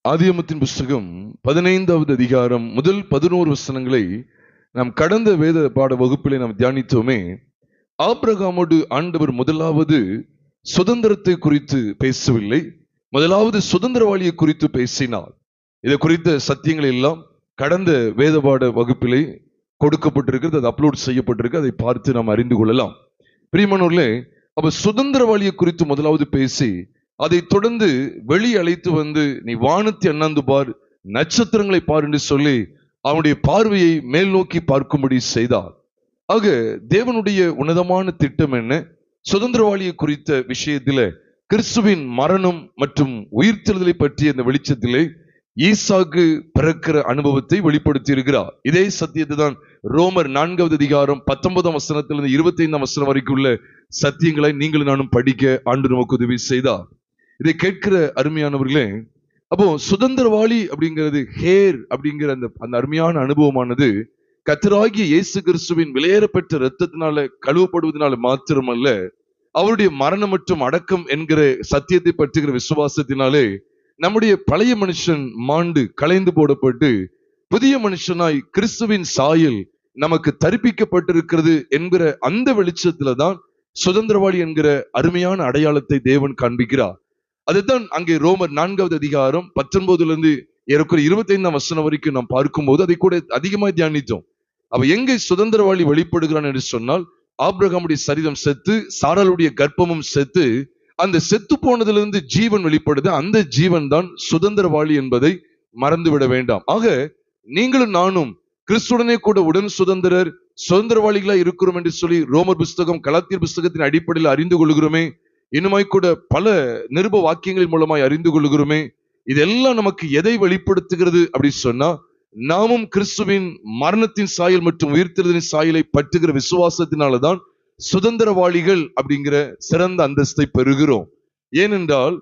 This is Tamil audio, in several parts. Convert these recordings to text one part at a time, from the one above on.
ஆதியாகமத்தின் புஸ்தகம் 15வது அதிகாரம் முதல் 11 வசனங்களை நாம் கடந்த வேத பாட வகுப்பிலே நாம் தியானித்தோமே. ஆபிரகாமோடு ஆண்டவர் முதலாவது சுதந்திரத்தை குறித்து பேசவில்லை, முதலாவது சுதந்திரவாளியை குறித்து பேசினார். இதை குறித்த சத்தியங்கள் எல்லாம் கடந்த வேத பாட வகுப்பிலே கொடுக்கப்பட்டிருக்கிறது, அது அப்லோட் செய்யப்பட்டிருக்கு, அதை பார்த்து நாம் அறிந்து கொள்ளலாம். பிரியமானவர்களே, அப்ப சுதந்திரவாளியை குறித்து முதலாவது பேசி அதை தொடர்ந்து வெளியே அழைத்து வந்து நீ வானத்தை அண்ணாந்து பார், நட்சத்திரங்களை பார் என்று சொல்லி அவனுடைய பார்வையை மேல் நோக்கி பார்க்கும்படி செய்தார். ஆக தேவனுடைய உன்னதமான திட்டம் என்ன? சுதந்திரவாளியை குறித்த விஷயத்திலே கிறிஸ்துவின் மரணம் மற்றும் உயிர்த்தெழுதலை பற்றிய அந்த வெளிச்சத்திலே ஈசாக்கு பிறக்கிற அனுபவத்தை வெளிப்படுத்தி இருக்கிறார். இதே சத்தியத்தை தான் ரோமர் 4வது அதிகாரம் 19ஆம் வசனத்திலிருந்து 25ஆம் வசனம் வரைக்கும் உள்ள சத்தியங்களை நீங்களும் நானும் படிக்க ஆண்டு நமக்கு உதவி செய்தார். இதை கேட்கிற அருமையானவர்களே, அப்போ சுதந்திரவாளி அப்படிங்கிறது ஹேர் அப்படிங்கிற அந்த அருமையான அனுபவமானது கர்த்தராகிய இயேசு கிறிஸ்துவின் விலையேறப்பெற்ற இரத்தத்தினால கழுவப்படுவதனால மாத்திரமல்ல, அவருடைய மரணம் மற்றும் அடக்கம் என்கிற சத்தியத்தை பற்றுகிற விசுவாசத்தினாலே நம்முடைய பழைய மனுஷன் மாண்டு களைந்து போடப்பட்டு புதிய மனுஷனாய் கிறிஸ்துவின் சாயல் நமக்கு தரிப்பிக்கப்பட்டிருக்கிறது என்கிற அந்த வெளிச்சத்துல தான் சுதந்திரவாளி என்கிற அருமையான அடையாளத்தை தேவன் காண்பிக்கிறார். அதுதான் அங்கே ரோமர் 4வது அதிகாரம் 19லிருந்து ஏறக்குறைய 25ஆம் வசனம் வரைக்கும் நாம் பார்க்கும்போது அதை கூட அதிகமாக தியானித்தோம். அவ எங்கே சுதந்திரவாளி வெளிப்படுகிறான் என்று சொன்னால், ஆபிரகாமுடைய சரீரம் செத்து, சாராளுடைய கர்ப்பமும் செத்து, அந்த செத்து போனதிலிருந்து ஜீவன் வெளிப்படுது. அந்த ஜீவன் தான் சுதந்திரவாளி என்பதை மறந்துவிட வேண்டாம். ஆக நீங்களும் நானும் கிறிஸ்துடனே கூட உடன் சுதந்திரவாளிகளா இருக்கிறோம் என்று சொல்லி ரோமர் புஸ்தகம், கலாத்தியர் புஸ்தகத்தின் அடிப்படையில் அறிந்து கொள்கிறோமே. இன்னுமாய் கூட பல நிருப வாக்கியங்களின் மூலமாய் அறிந்து கொள்கிறோமே. இதெல்லாம் நமக்கு எதை வெளிப்படுத்துகிறது அப்படி சொன்னா, நாமும் கிறிஸ்துவின் மரணத்தின் சாயல் மற்றும் உயிர்த்தெழுதலின் சாயலை பற்றுகிற விசுவாசத்தினாலதான் சுதந்திரவாளிகள் அப்படிங்கிற சிறந்த அந்தஸ்தை பெறுகிறோம். ஏனென்றால்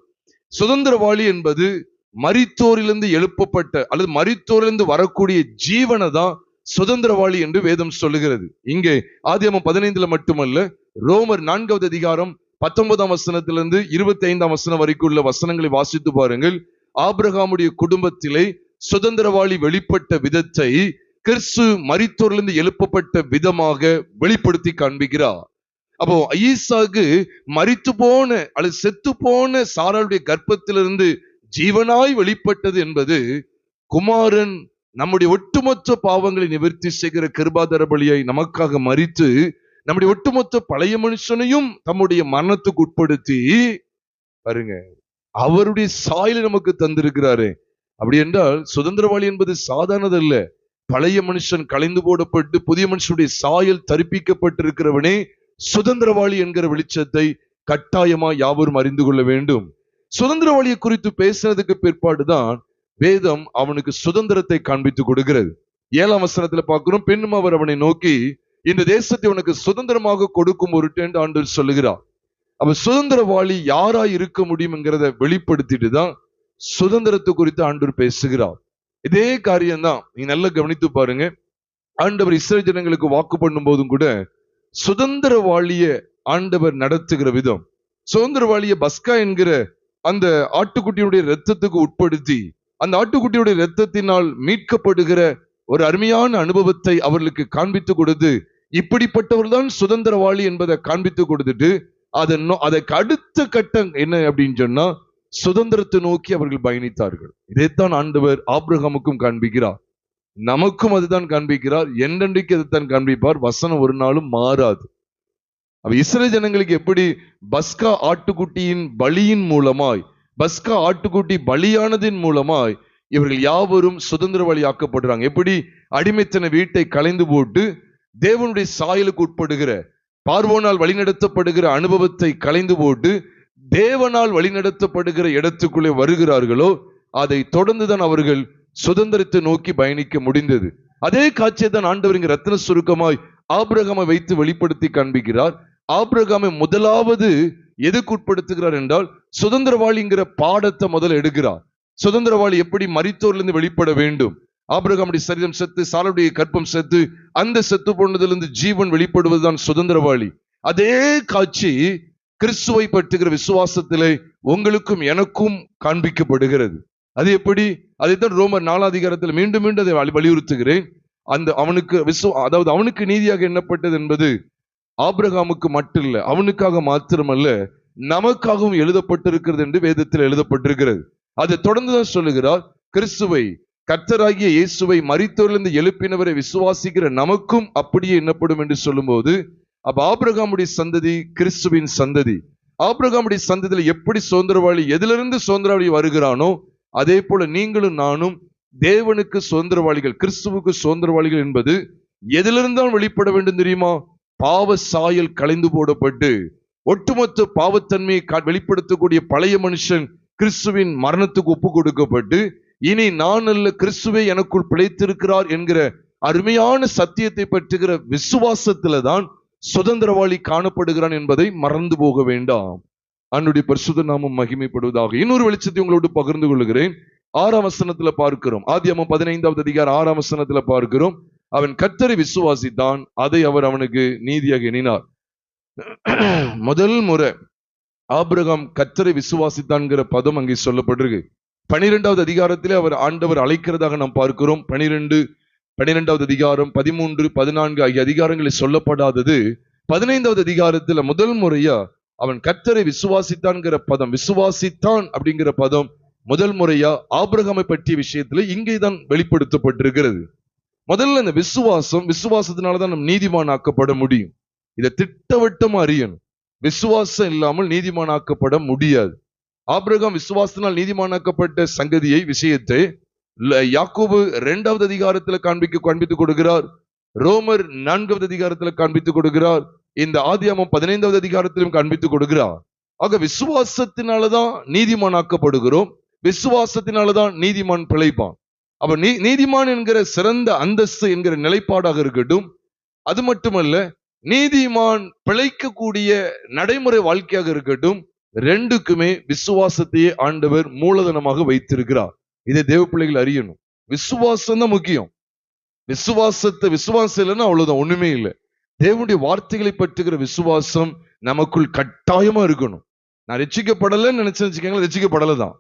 சுதந்திரவாளி என்பது மரித்தோரிலிருந்து எழுப்பப்பட்ட அல்லது மரித்தோரிலிருந்து வரக்கூடிய ஜீவனை தான் சுதந்திரவாளி என்று வேதம் சொல்லுகிறது. இங்கே ஆதியாகமம் 15 மட்டுமல்ல, ரோமர் 4வது அதிகாரம் 19ஆம் வசனத்திலிருந்து 25ஆம் வசனம் வரைக்கும் உள்ள வசனங்களை வாசித்து பாருங்கள். ஆபிரகாமுடைய குடும்பத்திலே சுதந்திரவாளி வெளிப்பட்ட விதத்தை கிறிஸ்து மரித்தோரிலிருந்து எழுப்பப்பட்ட விதமாக வெளிப்படுத்தி காண்பிக்கிறார். அப்போ ஈசாக்கு மரித்து போன அல்லது செத்து போன சாராளுடைய கர்ப்பத்திலிருந்து ஜீவனாய் வெளிப்பட்டது என்பது குமாரன் நம்முடைய ஒட்டுமொத்த பாவங்களை நிவர்த்தி செய்கிற கிருபாதார பலியை நமக்காக மரித்து நம்முடைய ஒட்டுமொத்த பழைய மனுஷனையும் தம்முடைய மரணத்துக்கு உட்படுத்தி பாருங்க, அவருடைய சாயலை நமக்கு தந்திருக்கிறாரு. அப்படி என்றால் சுதந்திரவாளி என்பது சாதாரணதல்ல. பழைய மனுஷன் களைந்து போடப்பட்டு புதிய மனுஷனுடைய சாயல் தரிப்பிக்கப்பட்டிருக்கிறவனே சுதந்திரவாளி என்கிற வெளிச்சத்தை கட்டாயமா யாவரும் அறிந்து கொள்ள வேண்டும். சுதந்திரவாளியை குறித்து பேசுறதுக்கு பிற்பாடுதான் வேதம் அவனுக்கு சுதந்திரத்தை காண்பித்து கொடுக்கிறது. 7ஆம் வசனத்துல பார்க்கிறோம், பெண்ணும் அவர் அவனை நோக்கி இந்த தேசத்தை உனக்கு சுதந்திரமாக கொடுக்கும் பொருட்டு என்று ஆண்டவர் சொல்லுகிறார். அப்ப சுதந்திரவாளி யாராய் இருக்க முடியும் என்கிறத வெளிப்படுத்திட்டு தான் சுதந்திரத்தை குறித்து ஆண்டவர் பேசுகிறார். இதே காரியம்தான் நீ நல்லா கவனித்து பாருங்க. ஆண்டவர் இஸ்ரவேல் ஜனங்களுக்கு வாக்கு பண்ணும் போதும் கூட சுதந்திரவாளிய ஆண்டவர் நடத்துகிற விதம், சுதந்திரவாளிய பஸ்கா என்கிற அந்த ஆட்டுக்குட்டியுடைய இரத்தத்துக்கு உட்படுத்தி அந்த ஆட்டுக்குட்டியுடைய இரத்தத்தினால் மீட்கப்படுகிற ஒரு அருமையான அனுபவத்தை அவர்களுக்கு காண்பித்து கொடுத்து, இப்படிப்பட்டவர் தான் சுதந்திரவாளி என்பதை காண்பித்து கொடுத்துட்டு அதற்கு அடுத்த கட்டம் என்ன அப்படின்னு சொன்னா சுதந்திரத்தை நோக்கி அவர்கள் பயணித்தார்கள். இதைத்தான் ஆண்டவர் ஆபிரகாமுக்கும் காண்பிக்கிறார், நமக்கும் அதுதான் காண்பிக்கிறார், என்றென்றைக்கு அதைத்தான் காண்பிப்பார். வசனம் ஒரு நாளும் மாறாது. அப்ப இஸ்ரவேல் ஜனங்களுக்கு எப்படி பஸ்கா ஆட்டுக்குட்டியின் பலியின் மூலமாய், பஸ்கா ஆட்டுக்குட்டி பலியானதின் மூலமாய் இவர்கள் யாவரும் சுதந்திரவாளி ஆக்கப்படுறாங்க. எப்படி அடிமைத்தன வீட்டை களைந்து போட்டு தேவனுடைய சாயலுக்கு உட்படுகிற, பார்வோனால் வழிநடத்தப்படுகிற அனுபவத்தை களைந்து போட்டு தேவனால் வழிநடத்தப்படுகிற இடத்துக்குள்ளே வருகிறார்களோ, அதை தொடர்ந்துதான் அவர்கள் சுதந்திரத்தை நோக்கி பயணிக்க முடிந்தது. அதே காட்சியை தான் ஆண்டவர் இங்க ரத்தின சுருக்கமாய் ஆபிரகாமை வைத்து வெளிப்படுத்தி காண்பிக்கிறார். ஆபிரகாமை முதலாவது எதுக்கு உட்படுத்துகிறார் என்றால் சுதந்திரவாளிங்கிற பாடத்தை முதல்ல எடுக்கிறார். சுதந்திரவாளி எப்படி மரித்தோரிலிருந்து வெளிப்பட வேண்டும், ஆபிரகாமுடைய சரீரம் செத்து சாராளுடைய கர்ப்பம் செத்து அந்த செத்து போனதிலிருந்து ஜீவன் வெளிப்படுவதுதான் சுதந்திரவாளி. அதே காட்சி கிறிஸ்துவை பற்றுகிற விசுவாசத்திலே உங்களுக்கும் எனக்கும் காண்பிக்கப்படுகிறது. அது எப்படி? அதைத்தான் ரோமர் 4 அதிகாரத்தில் மீண்டும் மீண்டும் அதை வலியுறுத்துகிறேன். அந்த அவனுக்கு அதாவது அவனுக்கு நீதியாக எண்ணப்பட்டது என்பது ஆபிரகாமுக்கு மட்டும் இல்ல, அவனுக்காக மாத்திரமல்ல, நமக்காகவும் எழுதப்பட்டிருக்கிறது என்று வேதத்தில் எழுதப்பட்டிருக்கிறது. அதை தொடர்ந்துதான் சொல்லுகிறார், கிறிஸ்துவை, கர்த்தராகிய இயேசுவை மரித்தோரிலிருந்து எழுப்பினவரை விசுவாசிக்கிற நமக்கும் அப்படியே எண்ணப்படும் என்று சொல்லும்போது, அப்ப ஆபிரகாமுடைய சந்ததி கிறிஸ்துவின் சந்ததி. ஆபிரகாமுடைய சந்ததியில் எப்படி சுதந்திரவாளி, எதிலிருந்து சுதந்திரவாளி வருகிறானோ அதே போல நீங்களும் நானும் தேவனுக்கு சுதந்திரவாளிகள், கிறிஸ்துவுக்கு சுதந்திரவாளிகள் என்பது எதிலிருந்தான் வெளிப்பட வேண்டும் தெரியுமா? பாவ சாயல் களைந்து போடப்பட்டு ஒட்டுமொத்த பாவத்தன்மையை வெளிப்படுத்தக்கூடிய பழைய மனுஷன் கிறிஸ்துவின் மரணத்துக்கு ஒப்பு கொடுக்கப்பட்டு, இனி நான் அல்ல கிறிஸ்துவே எனக்குள் பிழைத்திருக்கிறார் என்கிற அருமையான சத்தியத்தை பற்றுகிற விசுவாசத்துல தான் சுதந்திரவாளி காணப்படுகிறான் என்பதை மறந்து போக வேண்டாம். அன்னுடைய பரிசுத்த நாமம் மகிமைப்படுவதாக. இன்னொரு வெளிச்சத்தை உங்களோடு பகிர்ந்து கொள்கிறேன். 6ஆம் வசனத்துல பார்க்கிறோம், ஆதியாகமம் 15வது அதிகாரம் 6ஆம் வசனத்துல பார்க்கிறோம், அவன் கர்த்தரை விசுவாசித்தான், அதை அவர் அவனுக்கு நீதியாக எண்ணினார். முதல் முறை ஆபிரகாம் கர்த்தரை விசுவாசித்தான்கிற பதம் அங்கே சொல்லப்பட்டிருக்கு. 12வது அதிகாரத்திலே அவர் ஆண்டவர் அழைக்கிறதாக நாம் பார்க்கிறோம். 12வது அதிகாரம் 13, 14 ஆகிய அதிகாரங்களில் சொல்லப்படாதது 15வது அதிகாரத்துல முதல் முறையா அவன் கர்த்தரை விசுவாசித்தான்கிற பதம், விசுவாசித்தான் அப்படிங்கிற பதம் முதல் முறையா ஆபிரகாமை பற்றிய விஷயத்துல இங்கேதான் வெளிப்படுத்தப்பட்டிருக்கிறது. முதல்ல இந்த விசுவாசத்தினாலதான் நம் நீதிமான் ஆக்கப்பட முடியும். இதை திட்டவட்டமா அறியணும். விசுவாசம் இல்லாமல் நீதிமானாக்கப்பட முடியாது. ஆபிரகாம் விசுவாசத்தினால் நீதிமானாக்கப்பட்ட விஷயத்தை யாக்கோபு 2வது அதிகாரத்துல காண்பித்துக் கொடுக்கிறார். ரோமர் 4வது அதிகாரத்துல காண்பித்துக் கொடுக்கிறார். இந்த ஆதியாகமம் 15வது அதிகாரத்திலும் காண்பித்துக் கொடுக்கிறார். ஆக விசுவாசத்தினாலதான் நீதிமானாக்கப்படுகிறோம். விசுவாசத்தினாலதான் நீதிமான் பிழைப்பான். அப்ப நீதிமான் என்கிற சிறந்த அந்தஸ்து என்கிற நிலைப்பாடாக இருக்கட்டும், அது மட்டுமல்ல நீதிமான் பிழைக்கக்கூடிய நடைமுறை வாழ்க்கையாக இருக்கட்டும், ரெண்டுக்குமே விசுவாசத்தையே ஆண்டவர் மூலதனமாக வைத்திருக்கிறார். இதை தேவ பிள்ளைகள் அறியணும். விசுவாசம் தான் முக்கியம். விசுவாசம் இல்லைன்னா அவ்வளவுதான், ஒண்ணுமே இல்லை. தேவனுடைய வார்த்தைகளை பற்றுகிற விசுவாசம் நமக்குள் கட்டாயமா இருக்கணும். நான் ரட்சிக்கப்படலன்னு நினைச்சேன்னு ரட்சிக்கப்படலதான்.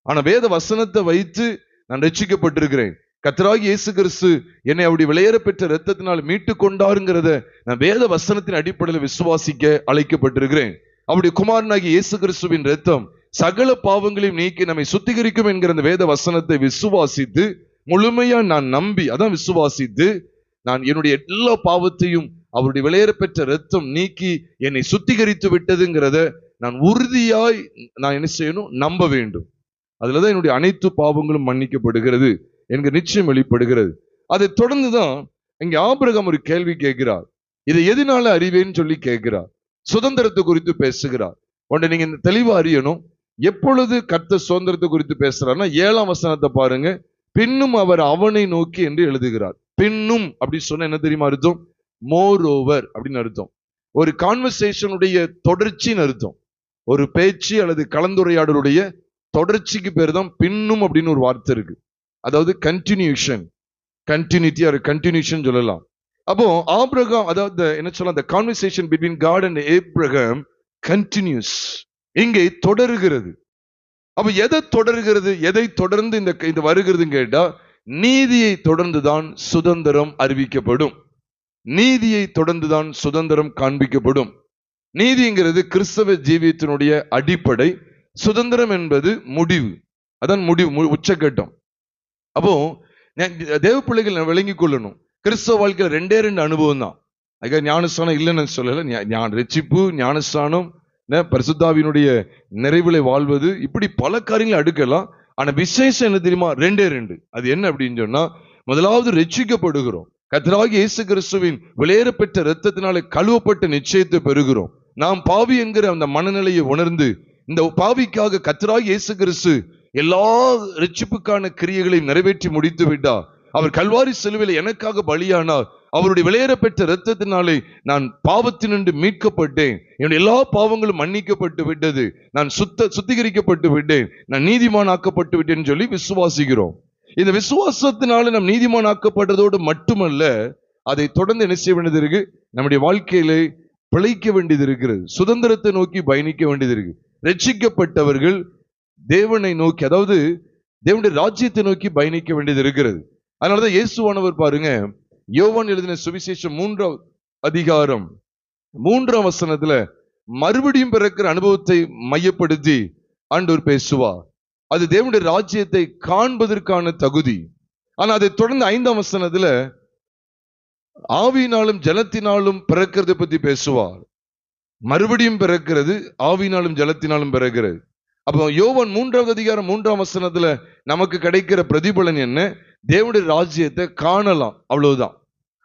ஆனா வேத வசனத்தை வைத்து நான் ரட்சிக்கப்பட்டிருக்கிறேன், கர்த்தராகிய இயேசு கிறிஸ்து என்னை அவருடைய விலையேற பெற்ற இரத்தத்தினால் மீட்டு கொண்டாருங்கிறத நான் வேத வசனத்தின் அடிப்படையில் விசுவாசிக்க அழைக்கப்பட்டிருக்கிறேன். அவருடைய குமாரனாகிய இயேசு கிறிஸ்துவின் இரத்தம் சகல பாவங்களையும் நீக்கி நம்மை சுத்திகரிக்கும் என்கிற அந்த வேத வசனத்தை விசுவாசித்து முழுமையா நான் நம்பி, அதான் விசுவாசித்து, நான் என்னுடைய எல்லா பாவத்தையும் அவருடைய விலையேற பெற்ற இரத்தம் நீக்கி என்னை சுத்திகரித்து விட்டதுங்கிறத நான் உறுதியாய் நான் என்ன செய்யணும்? நம்ப வேண்டும். அதுலதான் என்னுடைய அனைத்து பாவங்களும் மன்னிக்கப்படுகிறது என்கிற நிச்சயம் வெளிப்படுகிறது. அதை தொடர்ந்துதான் இங்க ஆபிரகாம் ஒரு கேள்வி கேட்கிறார். இதை எதனால அறிவேன்னு சொல்லி கேட்கிறார். சுதந்திரத்தை குறித்து பேசுகிறார். ஒன்றை நீங்க தெளிவா அறியணும். எப்பொழுது கர்த்தர் சுதந்திரத்தை குறித்து பேசுறாருன்னா 7ஆம் வசனத்தை பாருங்க. பின்னும் அவர் அவனை நோக்கி என்று எழுதுகிறார். பின்னும் அப்படின்னு சொன்ன என்ன தெரியுமா அர்த்தம்? மோர் ஓவர் அப்படின்னு அர்த்தம். ஒரு கான்வர்சேஷனுடைய தொடர்ச்சின்னு அர்த்தம். ஒரு பேச்சு அல்லது கலந்துரையாடலுடைய தொடர்ச்சிக்கு பேர் தான் பின்னும் அப்படின்னு ஒரு வார்த்தை இருக்கு. அதாவது கண்டினியூஷன், கண்டினியூட்டி ஆர் கண்டினியூஷன் சொல்லலாம். அப்போ ஆபிரகாம், அதாவது என்ன சொல்லலாம், the conversation between God and Abraham continues, இங்கே தொடர்கிறது. அப்ப எதை தொடர்கிறது? எதை தொடர்ந்து இந்த வருகிறதுன்னு கேட்டா, நீதியை தொடர்ந்துதான் சுதந்திரம் அறிவிக்கப்படும். நீதியை தொடர்ந்துதான் சுதந்திரம் காண்பிக்கப்படும். நீதிங்கிறது கிறிஸ்தவ ஜீவியத்தினுடைய அடிப்படை. சுதந்திரம் என்பது முடிவு. அதான் முடிவு, உச்சகட்டம். அப்போ தேவ பிள்ளைகள் விளங்கி கொள்ளணும், கிறிஸ்தவ வாழ்க்கையில 2 அனுபவம் தான். அதுக்காக ஞானஸ்தானம் இல்லைன்னு சொல்லல. ரட்சிப்பு, ஞானஸ்தானம், பரிசுத்தாவினுடைய நிறைவிலை வாழ்வது, இப்படி பல காரியங்களை அடுக்கலாம். ஆனா விசேஷம் என்ன தெரியுமா? 2. அது என்ன அப்படின்னு சொன்னா, முதலாவது ரட்சிக்கப்படுகிறோம். கர்த்தராகிய இயேசு கிறிஸ்துவின் விலையேற பெற்ற இரத்தத்தினாலே கழுவப்பட்ட நிச்சயத்தை பெறுகிறோம். நாம் பாவி என்கிற அந்த மனநிலையை உணர்ந்து, இந்த பாவிக்காக கர்த்தராகிய இயேசு கிறிஸ்து எல்லா ரட்சிப்புக்கான கிரியைகளையும் நிறைவேற்றி முடித்து விட்டார். அவர் கல்வாரி சிலுவையில் எனக்காக பலியானார். அவருடைய விலையேற பெற்ற இரத்தத்தினாலே நான் பாவத்தினின்று மீட்கப்பட்டேன். என்னுடைய எல்லா பாவங்களும் மன்னிக்கப்பட்டு விட்டது. நான் சுத்திகரிக்கப்பட்டு விட்டேன். நான் நீதிமானாக்கப்பட்டு விட்டேன்னு சொல்லி விசுவாசிக்கிறோம். இந்த விசுவாசத்தினால நாம் நீதிமானாக்கப்பட்டதோடு மட்டுமல்ல, அதை தொடர்ந்து என்ன செய்ய வேண்டியது இருக்கு? நம்முடைய வாழ்க்கையிலே பிழைக்க வேண்டியது இருக்கிறது. சுதந்திரத்தை நோக்கி பயணிக்க வேண்டியது இருக்கு. ரட்சிக்கப்பட்டவர்கள் தேவனை நோக்கி, அதாவது தேவனுடைய ராஜ்யத்தை நோக்கி பயணிக்க வேண்டியது இருக்கிறது. அதனாலதான் இயேசுவானவர் பாருங்க, யோவான் எழுதின சுவிசேஷம் 3ஆம் அதிகாரம் 3ஆம் வசனத்துல மறுபடியும் பிறக்கிற அனுபவத்தை மையப்படுத்தி ஆண்டவர் பேசுவார். அது தேவனுடைய ராஜ்யத்தை காண்பதற்கான தகுதி. ஆனா அதை தொடர்ந்து 5ஆம் வசனத்துல ஆவியினாலும் ஜலத்தினாலும் பிறக்கிறதை பத்தி பேசுவார். மறுபடியும் பிறக்கிறது ஆவியினாலும் ஜலத்தினாலும் பிறக்கிறது. அப்போ யோவான் 3ஆவது அதிகாரம் 3ஆம் வசனத்துல நமக்கு கிடைக்கிற பிரதிபலன் என்ன? தேவனுடைய ராஜ்யத்தை காணலாம், அவ்வளவுதான்.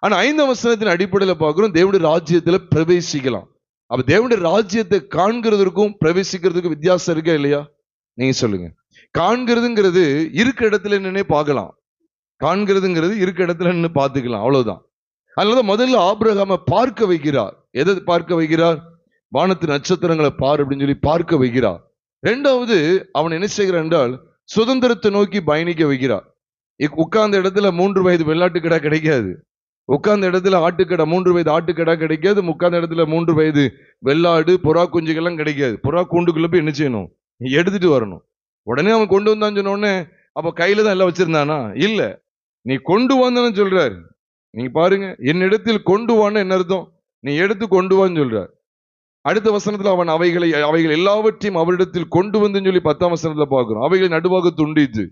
ஆனா 5ஆம் வசனத்தின் அடிப்படையில பார்க்கிறோம், தேவனுடைய ராஜ்யத்துல பிரவேசிக்கலாம். அப்ப தேவனுடைய ராஜ்யத்தை காண்கிறதுக்கும் பிரவேசிக்கிறதுக்கும் வித்தியாசம் இருக்கா இல்லையா? நீங்க சொல்லுங்க. காண்கிறதுங்கிறது இருக்க இடத்துல நின்னே பார்க்கலாம், காண்கிறதுங்கிறது இருக்க இடத்துல நின்று பார்த்துக்கலாம், அவ்வளவுதான். அதனாலதான் முதல்ல ஆபிரகாமை பார்க்க வைக்கிறார். எதை பார்க்க வைக்கிறார்? வானத்து நட்சத்திரங்களை பார் அப்படின்னு சொல்லி பார்க்க வைக்கிறார். இரண்டாவது அவன் என்ன செய்கிறான் என்றால் சுதந்திரத்தை நோக்கி பயணிக்க வைக்கிறார். உட்கார்ந்த இடத்துல 3 வயது வெள்ளாட்டுக்கடா கிடைக்காது, உட்கார்ந்த இடத்துல ஆட்டுக்கடா 3 வயது ஆட்டுக்கடா கிடைக்காது, உட்கார்ந்த இடத்துல 3 வயது வெள்ளாடு புறா குஞ்சுகள்லாம் கிடைக்காது. புறா கூண்டுக்குள்ள போய் என்ன செய்யணும்? எடுத்துட்டு வரணும். உடனே அவன் கொண்டு வந்தான்னு சொன்ன உடனே அப்ப கையில தான் எல்லாம் வச்சிருந்தானா? இல்ல, நீ கொண்டு வந்தான்னு சொல்றாரு. நீங்க பாருங்க, என்னிடத்தில் கொண்டு வான்னு என்ன அர்த்தம்? நீ எடுத்து கொண்டு வான்னு சொல்றார். அடுத்த வசனத்துல அவன் அவைகள் எல்லாவற்றையும் அவரிடத்தில் கொண்டு வந்து சொல்லி 10ஆம் வசனத்துல பார்க்கிறோம். அவைகளை நடுவாக துண்டித்து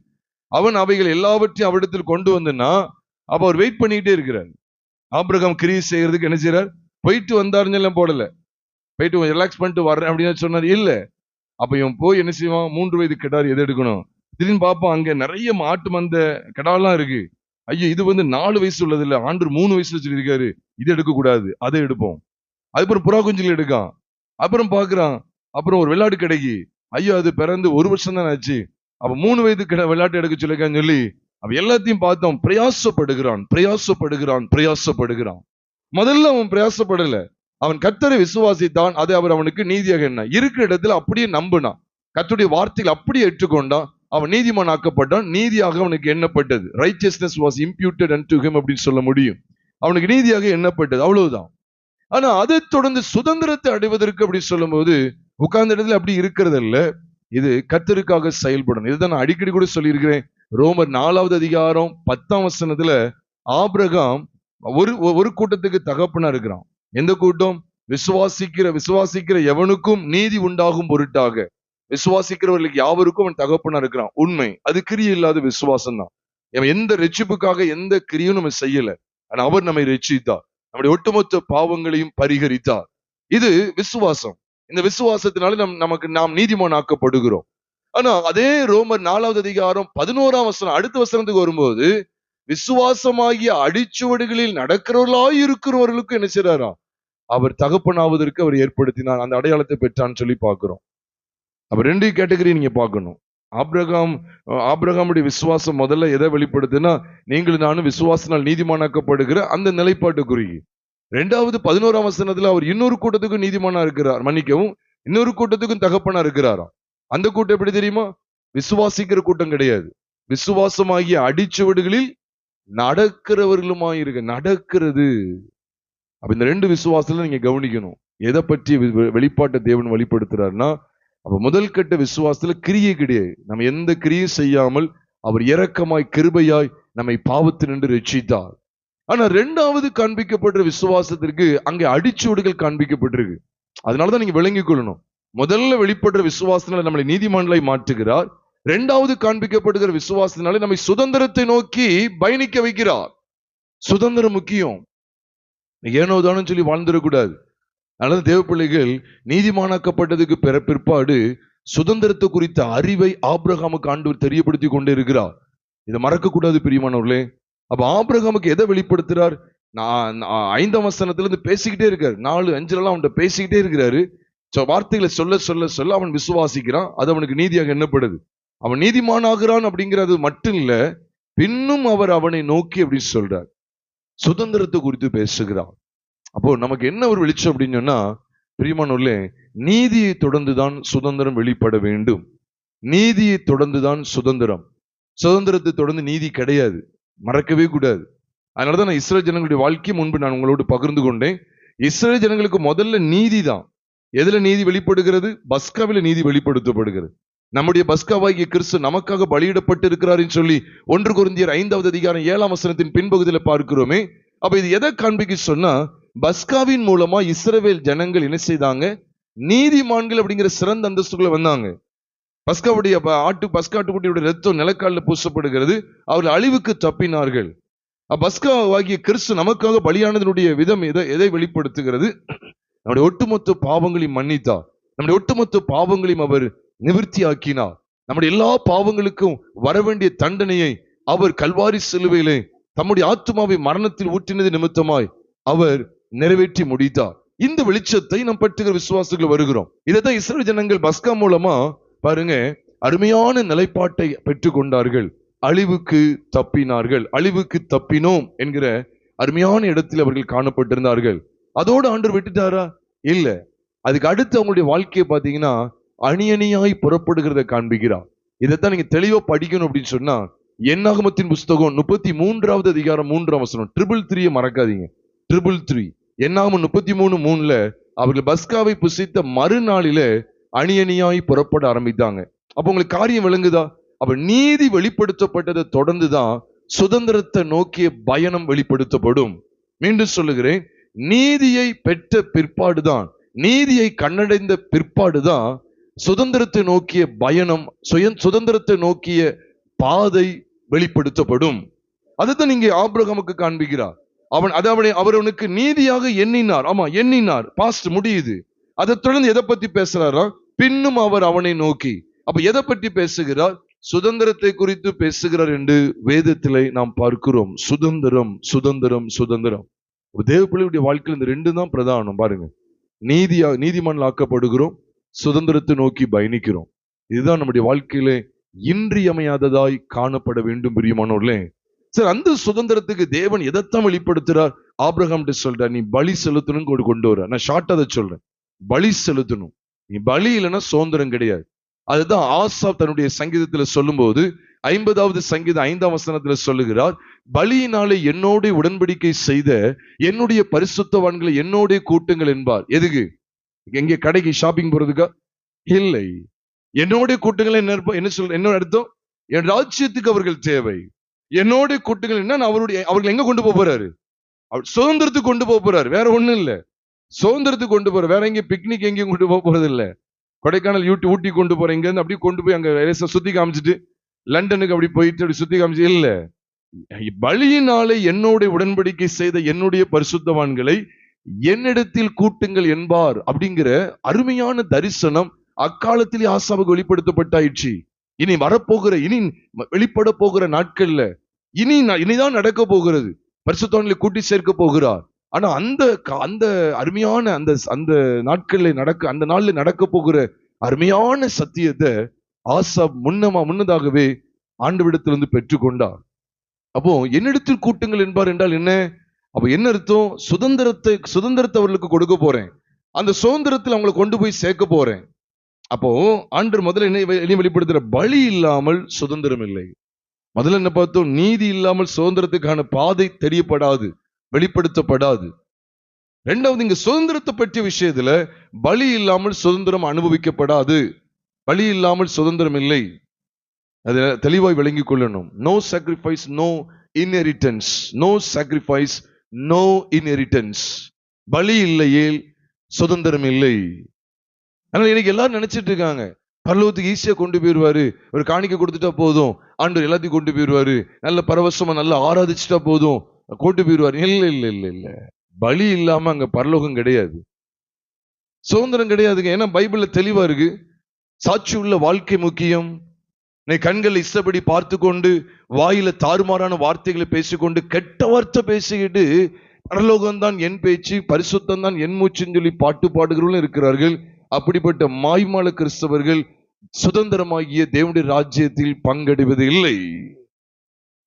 அவன் அவைகள் எல்லாவற்றையும் அவரிடத்தில் கொண்டு வந்துன்னா அப்ப அவர் வெயிட் பண்ணிக்கிட்டே இருக்கிறார். ஆபிரகாம் கிரியை செய்யறதுக்கு என்ன செய்யறார்? போயிட்டு வந்தாருன்னு எல்லாம் போடல, போயிட்டு ரிலாக்ஸ் பண்ணிட்டு வர்றேன் அப்படின்னு சொன்னார். இல்ல, அப்ப இவன் போய் என்ன செய்வான்? 3 வயது கிடார் எது எடுக்கணும்? திடீர்னு பார்ப்போம், அங்க நிறைய மாட்டு மந்த கிடாலாம் இருக்கு. ஐயோ, இது 4 வயசு உள்ளது இல்ல, ஆண்டு 3 வயசுல சொல்லியிருக்காரு, இது எடுக்க கூடாது, அதை எடுப்போம். அதுக்கப்புறம் புறா குஞ்சுகள் எடுக்கான். அப்புறம் பாக்குறான், அப்புறம் ஒரு வெள்ளாடு கிடைக்கி, ஐயோ அது பிறந்து 1 வருஷம் தான் ஆச்சு, அப்ப 3 வயது வெள்ளாட்டு எடுக்க சொல்லிருக்கான்னு சொல்லி அவ எல்லாத்தையும் பார்த்தோம். பிரயாசப்படுகிறான் பிரயாசப்படுகிறான் பிரயாசப்படுகிறான். முதல்ல அவன் பிரயாசப்படல, அவன் கர்த்தரை விசுவாசித்தான், அது அவர் அவனுக்கு நீதியாக என்ன இருக்கிற இடத்துல அப்படியே நம்பினான், கர்த்தருடைய வார்த்தைகள் அப்படியே ஏற்றுக்கொண்டான், அவன் நீதிமான் ஆக்கப்பட்டான், நீதியாக அவனுக்கு எண்ணப்பட்டது. Righteousness was imputed unto him அப்படின்னு சொல்ல முடியும். அவனுக்கு நீதியாக எண்ணப்பட்டது, அவ்வளவுதான். ஆனா அதை தொடர்ந்து சுதந்திரத்தை அடைவதற்கு அப்படி சொல்லும் போது உட்கார்ந்த இடத்துல அப்படி இருக்கிறது இல்ல, இது கர்த்தருக்காக செயல்படணும். இதுதான் நான் அடிக்கடி கூட சொல்லியிருக்கிறேன். ரோமர் 4ஆவது அதிகாரம் 10ஆம் வசனத்துல ஆபிரகாம் ஒரு கூட்டத்துக்கு தகப்பனா இருக்கிறான். எந்த கூட்டம்? விசுவாசிக்கிற எவனுக்கும் நீதி உண்டாகும் பொருட்டாக விசுவாசிக்கிறவர்களுக்கு யாவருக்கும் அவன் தகப்பனா இருக்கிறான். உண்மை, அது கிரியை இல்லாத விசுவாசம் தான். எந்த ரட்சிப்புக்காக எந்த கிரியும் நம்ம செய்யல, ஆனா அவர் நம்மை ரட்சித்தார், நம்முடைய ஒட்டுமொத்த பாவங்களையும் பரிகரித்தார். இது விசுவாசம். இந்த விசுவாசத்தினால நாம் நீதிமான் ஆக்கப்படுகிறோம். ஆனா அதே ரோமர் 4ஆவது அதிகாரம் 11ஆம் வசனம் அடுத்த வசனத்துக்கு வரும்போது விசுவாசமாகிய அடிச்சுவடுகளில் நடக்கிறவர்களாய் இருக்கிறவர்களுக்கு என்ன செய்றாரா? அவர் தகப்பனாவதற்கு அவர் ஏற்படுத்தினார், அந்த அடையாளத்தை பெற்றான்னு சொல்லி பார்க்கிறோம். அப்ப 2 கேட்டகரி நீங்க பார்க்கணும். ஆபிரகாமுடைய விசுவாசம் முதல்ல எதை வெளிப்படுத்துனா, நீங்களும் நானும் விசுவாசனால் நீதிமானாக்கப்படுகிற அந்த நிலைப்பாட்டுக்குரிய. 2வது 11ஆம் வசனத்துல அவர் இன்னொரு கூட்டத்துக்கும் நீதிமானா இருக்கிறார், மன்னிக்கவும் இன்னொரு கூட்டத்துக்கும் தகப்பனா இருக்கிறாராம். அந்த கூட்டம் எப்படி தெரியுமா? விசுவாசிக்கிற கூட்டம் கிடையாது, விசுவாசமாகிய அடிச்சுவடுகளில் நடக்கிறவர்களுமாயிருக்க. நடக்கிறது. அப்ப இந்த 2 விசுவாசத்துல நீங்க கவனிக்கணும், எதை பற்றி வெளிப்பாட்டை தேவன் வெளிப்படுத்துறாருன்னா, அப்ப முதல் கட்ட விசுவாசத்துல கிரியை கிடையாது. நம்ம எந்த கிரியை செய்யாமல் அவர் இரக்கமாய் கிருபையாய் நம்மை பாவத்தினின்று ரட்சித்தார். ஆனா 2வது காண்பிக்கப்பட்ட விசுவாசத்திற்கு அங்கே அடிச்சுவடுகள் காண்பிக்கப்பட்டிருக்கு. அதனாலதான் நீங்க விளங்கிக் கொள்ளணும், முதல்ல வெளிப்படுற விசுவாசத்தினால நம்மளை நீதிமான்களை மாற்றுகிறார், 2வது காண்பிக்கப்படுகிற விசுவாசத்தினால நம்மை சுதந்திரத்தை நோக்கி பயணிக்க வைக்கிறார். சுதந்திரம் முக்கியம், ஏனோதானு சொல்லி வாழ்ந்துடக்கூடாது. அதனால தேவ பிள்ளைகள் நீதிமானாக்கப்பட்டதுக்கு பிற்பாடு சுதந்திரத்தை குறித்த அறிவை ஆபிரகாமுக்கு ஆண்டவர் தெரியப்படுத்தி கொண்டே இருக்கிறார். இதை மறக்க கூடாது பிரியமானவர்களே. அப்ப ஆபிரகாமுக்கு எதை வெளிப்படுத்துறார்? 5ஆம் வசனத்துல பேசிக்கிட்டே இருக்காரு, 4-5 அவன்கிட்ட பேசிக்கிட்டே இருக்கிறாரு. வார்த்தைகளை சொல்ல சொல்ல சொல்ல அவன் விசுவாசிக்கிறான், அது அவனுக்கு நீதியாக எண்ணப்படுது. அவன் நீதிமானாகிறான் அப்படிங்கிறது மட்டும் இல்ல, பின்னும் அவர் அவனை நோக்கி அப்படின்னு சொல்றார், சுதந்திரத்தை குறித்து பேசுகிறான். அப்போ நமக்கு என்ன ஒரு வெளிச்சம் அப்படின்னு சொன்னா, பிரியமானவர்களே, நீதியை தொடர்ந்துதான் சுதந்திரம் வெளிப்பட வேண்டும். நீதியை தொடர்ந்துதான் சுதந்திரம். சுதந்திரத்தை தொடர்ந்து நீதி கிடையாது, மறக்கவே கூடாது. அதனாலதான் நான் இஸ்ரேல் ஜனங்களுடைய வாழ்க்கை முன்பு நான் உங்களோடு பகிர்ந்து கொண்டேன். இஸ்ரேல் ஜனங்களுக்கு முதல்ல நீதி தான். எதுல நீதி வெளிப்படுகிறது? பஸ்காவில நீதி வெளிப்படுத்தப்படுகிறது. நம்முடைய பஸ்காவாகிய கிறிஸ்து நமக்காக பலியிடப்பட்டு இருக்கிறாருன்னு சொல்லி 1 கொரிந்தியர் 5வது அதிகாரம் 7ஆம் வசனத்தின் பின்பகுதியில பார்க்கிறோமே. அப்ப இது எதை காண்பிக்க சொன்னா, பஸ்காவின் மூலமா இஸ்ரவேல் ஜனங்கள் என்ன செய்தாங்க? நீதிமான்கள் அப்படிங்கிற சிறந்த அந்தஸ்துக்குள்ள வந்தாங்க. பஸ்காவுடைய பஸ்காட்டுக்குட்டியுடைய ரத்தம் நிலக்காலில் பூசப்படுகிறது, அவர்கள் அழிவுக்கு தப்பினார்கள். பஸ்காவாகிய கிறிஸ்து நமக்காக பலியானதனுடைய விதம் எதை வெளிப்படுத்துகிறது? நம்முடைய ஒட்டுமொத்த பாவங்களையும் மன்னித்தார், நம்முடைய ஒட்டுமொத்த பாவங்களையும் அவர் நிவர்த்தி ஆக்கினார். நம்முடைய எல்லா பாவங்களுக்கும் வரவேண்டிய தண்டனையை அவர் கல்வாரி சிலுவையிலே தம்முடைய ஆத்துமாவை மரணத்தில் ஊற்றினது நிமித்தமாய் அவர் நிறைவேற்றி முடித்தார். இந்த வெளிச்சத்தை நாம் பற்றுகிற விசுவாசங்கள் வருகிறோம். இதைத்தான் இஸ்ரவேல் ஜனங்கள் பஸ்கா மூலமா பாருங்க அருமையான நிலைப்பாட்டை பெற்றுக் கொண்டார்கள். அழிவுக்கு தப்பினார்கள், அழிவுக்கு தப்பினோம் என்கிற அருமையான இடத்தில் அவர்கள் காணப்பட்டிருந்தார்கள். அதோடு ஆண்டவர் விட்டுட்டாரா? இல்ல. அதுக்கு அடுத்து அவங்களுடைய வாழ்க்கையை பார்த்தீங்கன்னா அணியணியாய் புறப்படுகிறத காண்பிக்கிறார். இதைத்தான் நீங்க தெளிவா படிக்கணும் அப்படின்னு சொன்னா, என்னாகமத்தின் புஸ்தகம் 33வது அதிகாரம் 3ஆம் வசனம், 333 மறக்காதீங்க. 333 என்னாகமம் 33:3ல அவர்கள் பஸ்காவை புசித்த மறுநாளில அணியணியாய் புறப்பட ஆரம்பித்தாங்க. அப்ப உங்களுக்கு காரியம் விளங்குதா? அப்ப நீதி வெளிப்படுத்தப்பட்டதை தொடர்ந்துதான் சுதந்திரத்தை நோக்கிய பயணம் வெளிப்படுத்தப்படும். மீண்டும் சொல்லுகிறேன், நீதியை பெற்ற பிற்பாடுதான், நீதியை கண்ணடைந்த பிற்பாடுதான் சுதந்திரத்தை நோக்கிய பயணம், சுதந்திரத்தை நோக்கிய பாதை வெளிப்படுத்தப்படும். அதுதான் நீங்க ஆபிரகாமுக்கு காண்பிக்கிறார். அவனுக்கு நீதியாக எண்ணினார். ஆமா, எண்ணினார், பாஸ்ட் முடியுது. அதை தொடர்ந்து எதை பத்தி பேசுறாரா? பின்னும் அவர் அவனை நோக்கி. அப்ப எதை பற்றி பேசுகிறார்? சுதந்திரத்தை குறித்து பேசுகிறார் என்று வேதத்திலே நாம் பார்க்கிறோம். சுதந்திரம், சுதந்திரம், சுதந்திரம். தேவ பிள்ளையுடைய வாழ்க்கையில் இந்த ரெண்டு தான் பிரதானம். பாருங்க, நீதிமான்கள் ஆக்கப்படுகிறோம், சுதந்திரத்தை நோக்கி பயணிக்கிறோம். இதுதான் நம்முடைய வாழ்க்கையிலே இன்றியமையாததாய் காணப்பட வேண்டும். பிரியமானவர்களே, சரி, அந்த சுதந்திரத்துக்கு தேவன் எதைத்தான் வெளிப்படுத்துறார்? ஆபிரகாம் சொல்றார், நீ பலி செலுத்தணும் கொண்டு வர. நான் ஷார்ட்டா அதை சொல்றேன், பலி செலுத்தணும். நீ பலி இல்லைன்னா சுதந்திரம் கிடையாது. அதுதான் ஆசாப் தன்னுடைய சங்கீதத்துல சொல்லும் போது 50வது சங்கீதம் 5ஆம் வசனத்துல சொல்லுகிறார், பலியினாலே என்னோட உடன்படிக்கை செய்த என்னுடைய பரிசுத்தவான்களை என்னோட கூட்டுங்கள் என்பார். எதுக்கு? எங்க கடைக்கு ஷாப்பிங் போறதுக்கா? இல்லை. என்னோட கூட்டுங்கள் என்ன அர்த்தம்? என் ராஜ்யத்துக்கு அவர்கள் தேவை. என்னோட கூட்டுங்கள் என்ன? அவர்கள் எங்க கொண்டு போறாரு? சுதந்திரத்துக்கு கொண்டு போறாரு. வேற ஒண்ணும் இல்ல. சுதந்திரத்துக்கு கொண்டு போற, வேற எங்கேயும் பிக்னிக் எங்கேயும் கொண்டு போறது இல்ல. கொடைக்கானல் ஊட்டி கொண்டு போற, இங்க இருந்து அப்படி கொண்டு போய் அங்க சுத்தி காமிச்சிட்டு லண்டனுக்கு அப்படி போயிட்டு அப்படி சுத்தி காமிச்சு இல்ல. பலியினாலே என்னோட உடன்படிக்கை செய்த என்னுடைய பரிசுத்தவான்களை என்னிடத்தில் கூட்டுங்கள் என்பார் அப்படிங்கிற அருமையான தரிசனம் அக்காலத்திலே ஆசாவுக்கு வெளிப்படுத்தப்பட்டாயிற்று. இனி வரப்போகிற, இனி வெளிப்பட போகிற நாட்கள்ல இனிதான் நடக்க போகிறது. பரிசுத்தவான்களை கூட்டி சேர்க்க போகிறார். ஆனா அந்த அருமையான அந்த நாட்கள்ல அந்த நாள்ல நடக்க போகிற அருமையான சத்தியத்தை ஆசாப் முன்னதாகவே ஆண்டவரிடத்திலிருந்து பெற்றுக்கொண்டார். அப்போ என்னிடத்தில் கூட்டுங்கள் என்பார் என்றால் என்ன? அப்ப என்ன அர்த்தம்? சுதந்திரத்தை அவர்களுக்கு கொடுக்க போறேன், அந்த சுதந்திரத்தில் அவங்களை கொண்டு போய் சேர்க்க போறேன். அப்போ ஆண்டவர் முதல்ல என்ன வெளிப்படுத்துற? பலி இல்லாமல் சுதந்திரம் இல்லை. முதல்ல என்ன பார்த்தோம்? நீதி இல்லாமல் சுதந்திரத்துக்கான பாதை தெரியப்படாது, வெளிப்படுத்தப்படாது. இரண்டாவது, இங்க சுதந்திரத்தை பற்றிய விஷயத்துல பலி இல்லாமல் சுதந்திரம் அனுபவிக்கப்படாது. பலி இல்லாமல் சுதந்திரம் இல்லை. அதை தெளிவாய் விளங்கிக் கொள்ளணும். No sacrifice, no inheritance. No sacrifice, no inheritance. பலி இல்லையே சுதந்திரம் இல்லை. அதனால இன்னைக்கு எல்லாரும் நினைச்சிட்டு இருக்காங்க, பரலோகத்துக்கு ஈஸியா கொண்டு போயிருவாரு, ஒரு காணிக்கை கொடுத்துட்டா போதும், ஆண்டவர் எல்லாத்தையும் கொண்டு போயிருவாரு, நல்ல பரவசமா நல்லா ஆராதிச்சுட்டா போதும், கொண்டு போயிருவாரு. இல்ல இல்ல இல்ல இல்ல, பலி இல்லாம அங்க பரலோகம் கிடையாது, சுதந்திரம் கிடையாதுங்க. ஏன்னா பைபிள்ல தெளிவா இருக்கு, சாட்சி உள்ள வாழ்க்கை முக்கியம். கண்கள் இஷ்டப்படி பார்த்து கொண்டு வாயில தாறுமாறான வார்த்தைகளை பேசிக்கொண்டு கெட்ட வார்த்தை பேசிக்கிட்டு பரலோகம் தான் என் பேச்சு, பரிசுத்தம் தான் என் மூச்சுன்னு சொல்லி பாட்டு பாடுகிறவர்களும் இருக்கிறார்கள். அப்படிப்பட்ட மாய்மால கிறிஸ்தவர்கள் சுதந்திரமாகிய தேவனுடைய ராஜ்யத்தில் பங்கெடுப்பது இல்லை.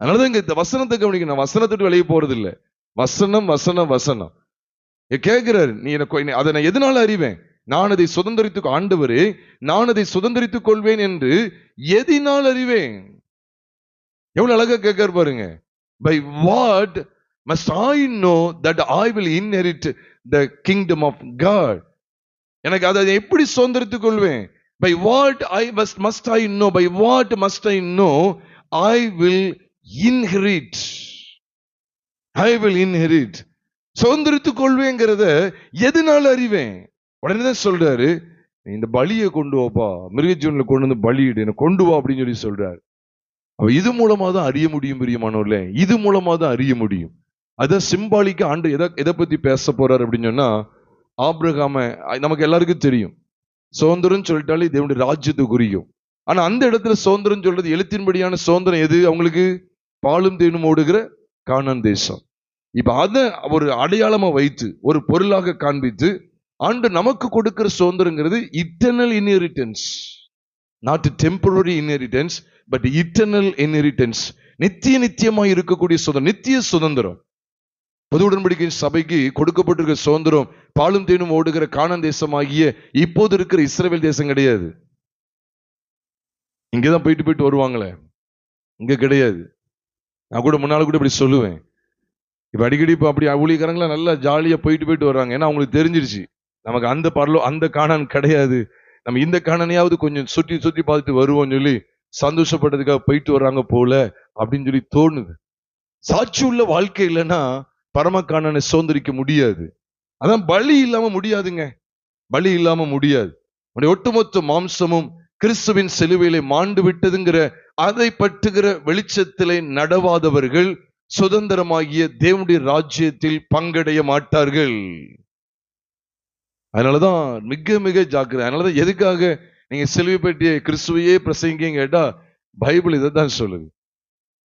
அதனாலதான் இங்க இந்த வசனத்தை கவனிக்கணும். வசனத்துக்கு வெளியே போறது இல்லை. வசனம் வசனம் வசனம் கேட்கிறாரு, நீ எனக்கு அதை நான் எதனால அறிவேன்? நான் அதை சுதந்திரித்து, ஆண்டவரே நான் அதை சுதந்திரித்துக் கொள்வேன் என்று எதினால் அறிவேன்? எவ்வளவு அழகா கேட்காரு பாருங்க. By what must I know that I will inherit the kingdom of God? எனக்கு அதை எப்படி சுதந்திரித்துக் கொள்வேன்? By what must I know? By what must I know? I will inherit. I will inherit. சுதந்திரத்துக் கொள்வேங்கிறத எதனால அறிவேன்? உடனே தான் சொல்றாரு, இந்த பலியை கொண்டு வாப்பா, மிருகஜீவன்ல கொண்டு வந்து பலியிடு, என்ன கொண்டு வா அப்படின்னு சொல்லி சொல்றாரு. அப்ப இது மூலமா தான் அறிய முடியும் பிரியமானவர்களே, இது மூலமா தான் அறிய முடியும். அத சிம்பாலிக்கா ஆண்டு எதை பத்தி பேச போறாரு அப்படின்னு சொன்னா, ஆபிரகாம நமக்கு எல்லாருக்கும் தெரியும், சுதந்திரம் சொல்லிட்டாலே தேவனுடைய ராஜ்யத்தை குறிக்கும். ஆனா அந்த இடத்துல சுதந்திரம் சொல்றது எழுத்தின்படியான சுதந்திரம் எது? அவங்களுக்கு பாலும் தேனும் ஓடுகிற கானான் தேசம். இப்ப அதை ஒரு அடையாளமா வைத்து ஒரு பொருளாக காண்பித்து ஆண்டு நமக்கு கொடுக்கிற சுதந்திரங்கிறது eternal inheritance, not temporary inheritance, but eternal inheritance, நித்தியமா இருக்கக்கூடிய சுதந்திரம், நித்திய சுதந்திரம். புது உடன்படிக்கை சபைக்கு கொடுக்கப்பட்டிருக்கிற சுதந்திரம் பாலும் தேனும் ஓடுகிற கானான் தேசம் ஆகிய இப்போது இருக்கிற இஸ்ரவேல் தேசம் கிடையாது. இங்கதான் போயிட்டு வருவாங்களே, இங்க கிடையாது. நான் கூட முன்னால கூட இப்படி சொல்லுவேன். இப்ப அடிக்கடி இப்ப அப்படி ஊழியக்காரங்களா நல்லா ஜாலியா போயிட்டு வர்றாங்க. ஏன்னா அவங்களுக்கு தெரிஞ்சிருச்சு நமக்கு அந்த கானான் கிடையாது, நம்ம இந்த கானானையாவது கொஞ்சம் சுற்றி பார்த்துட்டு வருவோம் சொல்லி சந்தோஷப்பட்டதுக்காக போயிட்டு வர்றாங்க போல அப்படின்னு சொல்லி தோணுது. சாட்சி உள்ள வாழ்க்கை இல்லைன்னா பரம கானானை சுதந்திரிக்க முடியாது. அதான் பலி இல்லாம முடியாதுங்க, பலி இல்லாம முடியாது. ஒட்டுமொத்த மாம்சமும் கிறிஸ்துவின் சிலுவையிலே மாண்டு விட்டதுங்கிற அதை பற்றுகிற வெளிச்சத்திலே நடவாதவர்கள் சுதந்திரமாகிய தேவனுடைய ராஜ்யத்தில் பங்கடைய மாட்டார்கள். அதனாலதான் மிக ஜாக்கிரதை. அதனாலதான் எதுக்காக நீங்க சிலுவை பற்றிய கிறிஸ்துவையே பிரசங்கிங்க கேட்டா பைபிள் இதை தான் சொல்லுது.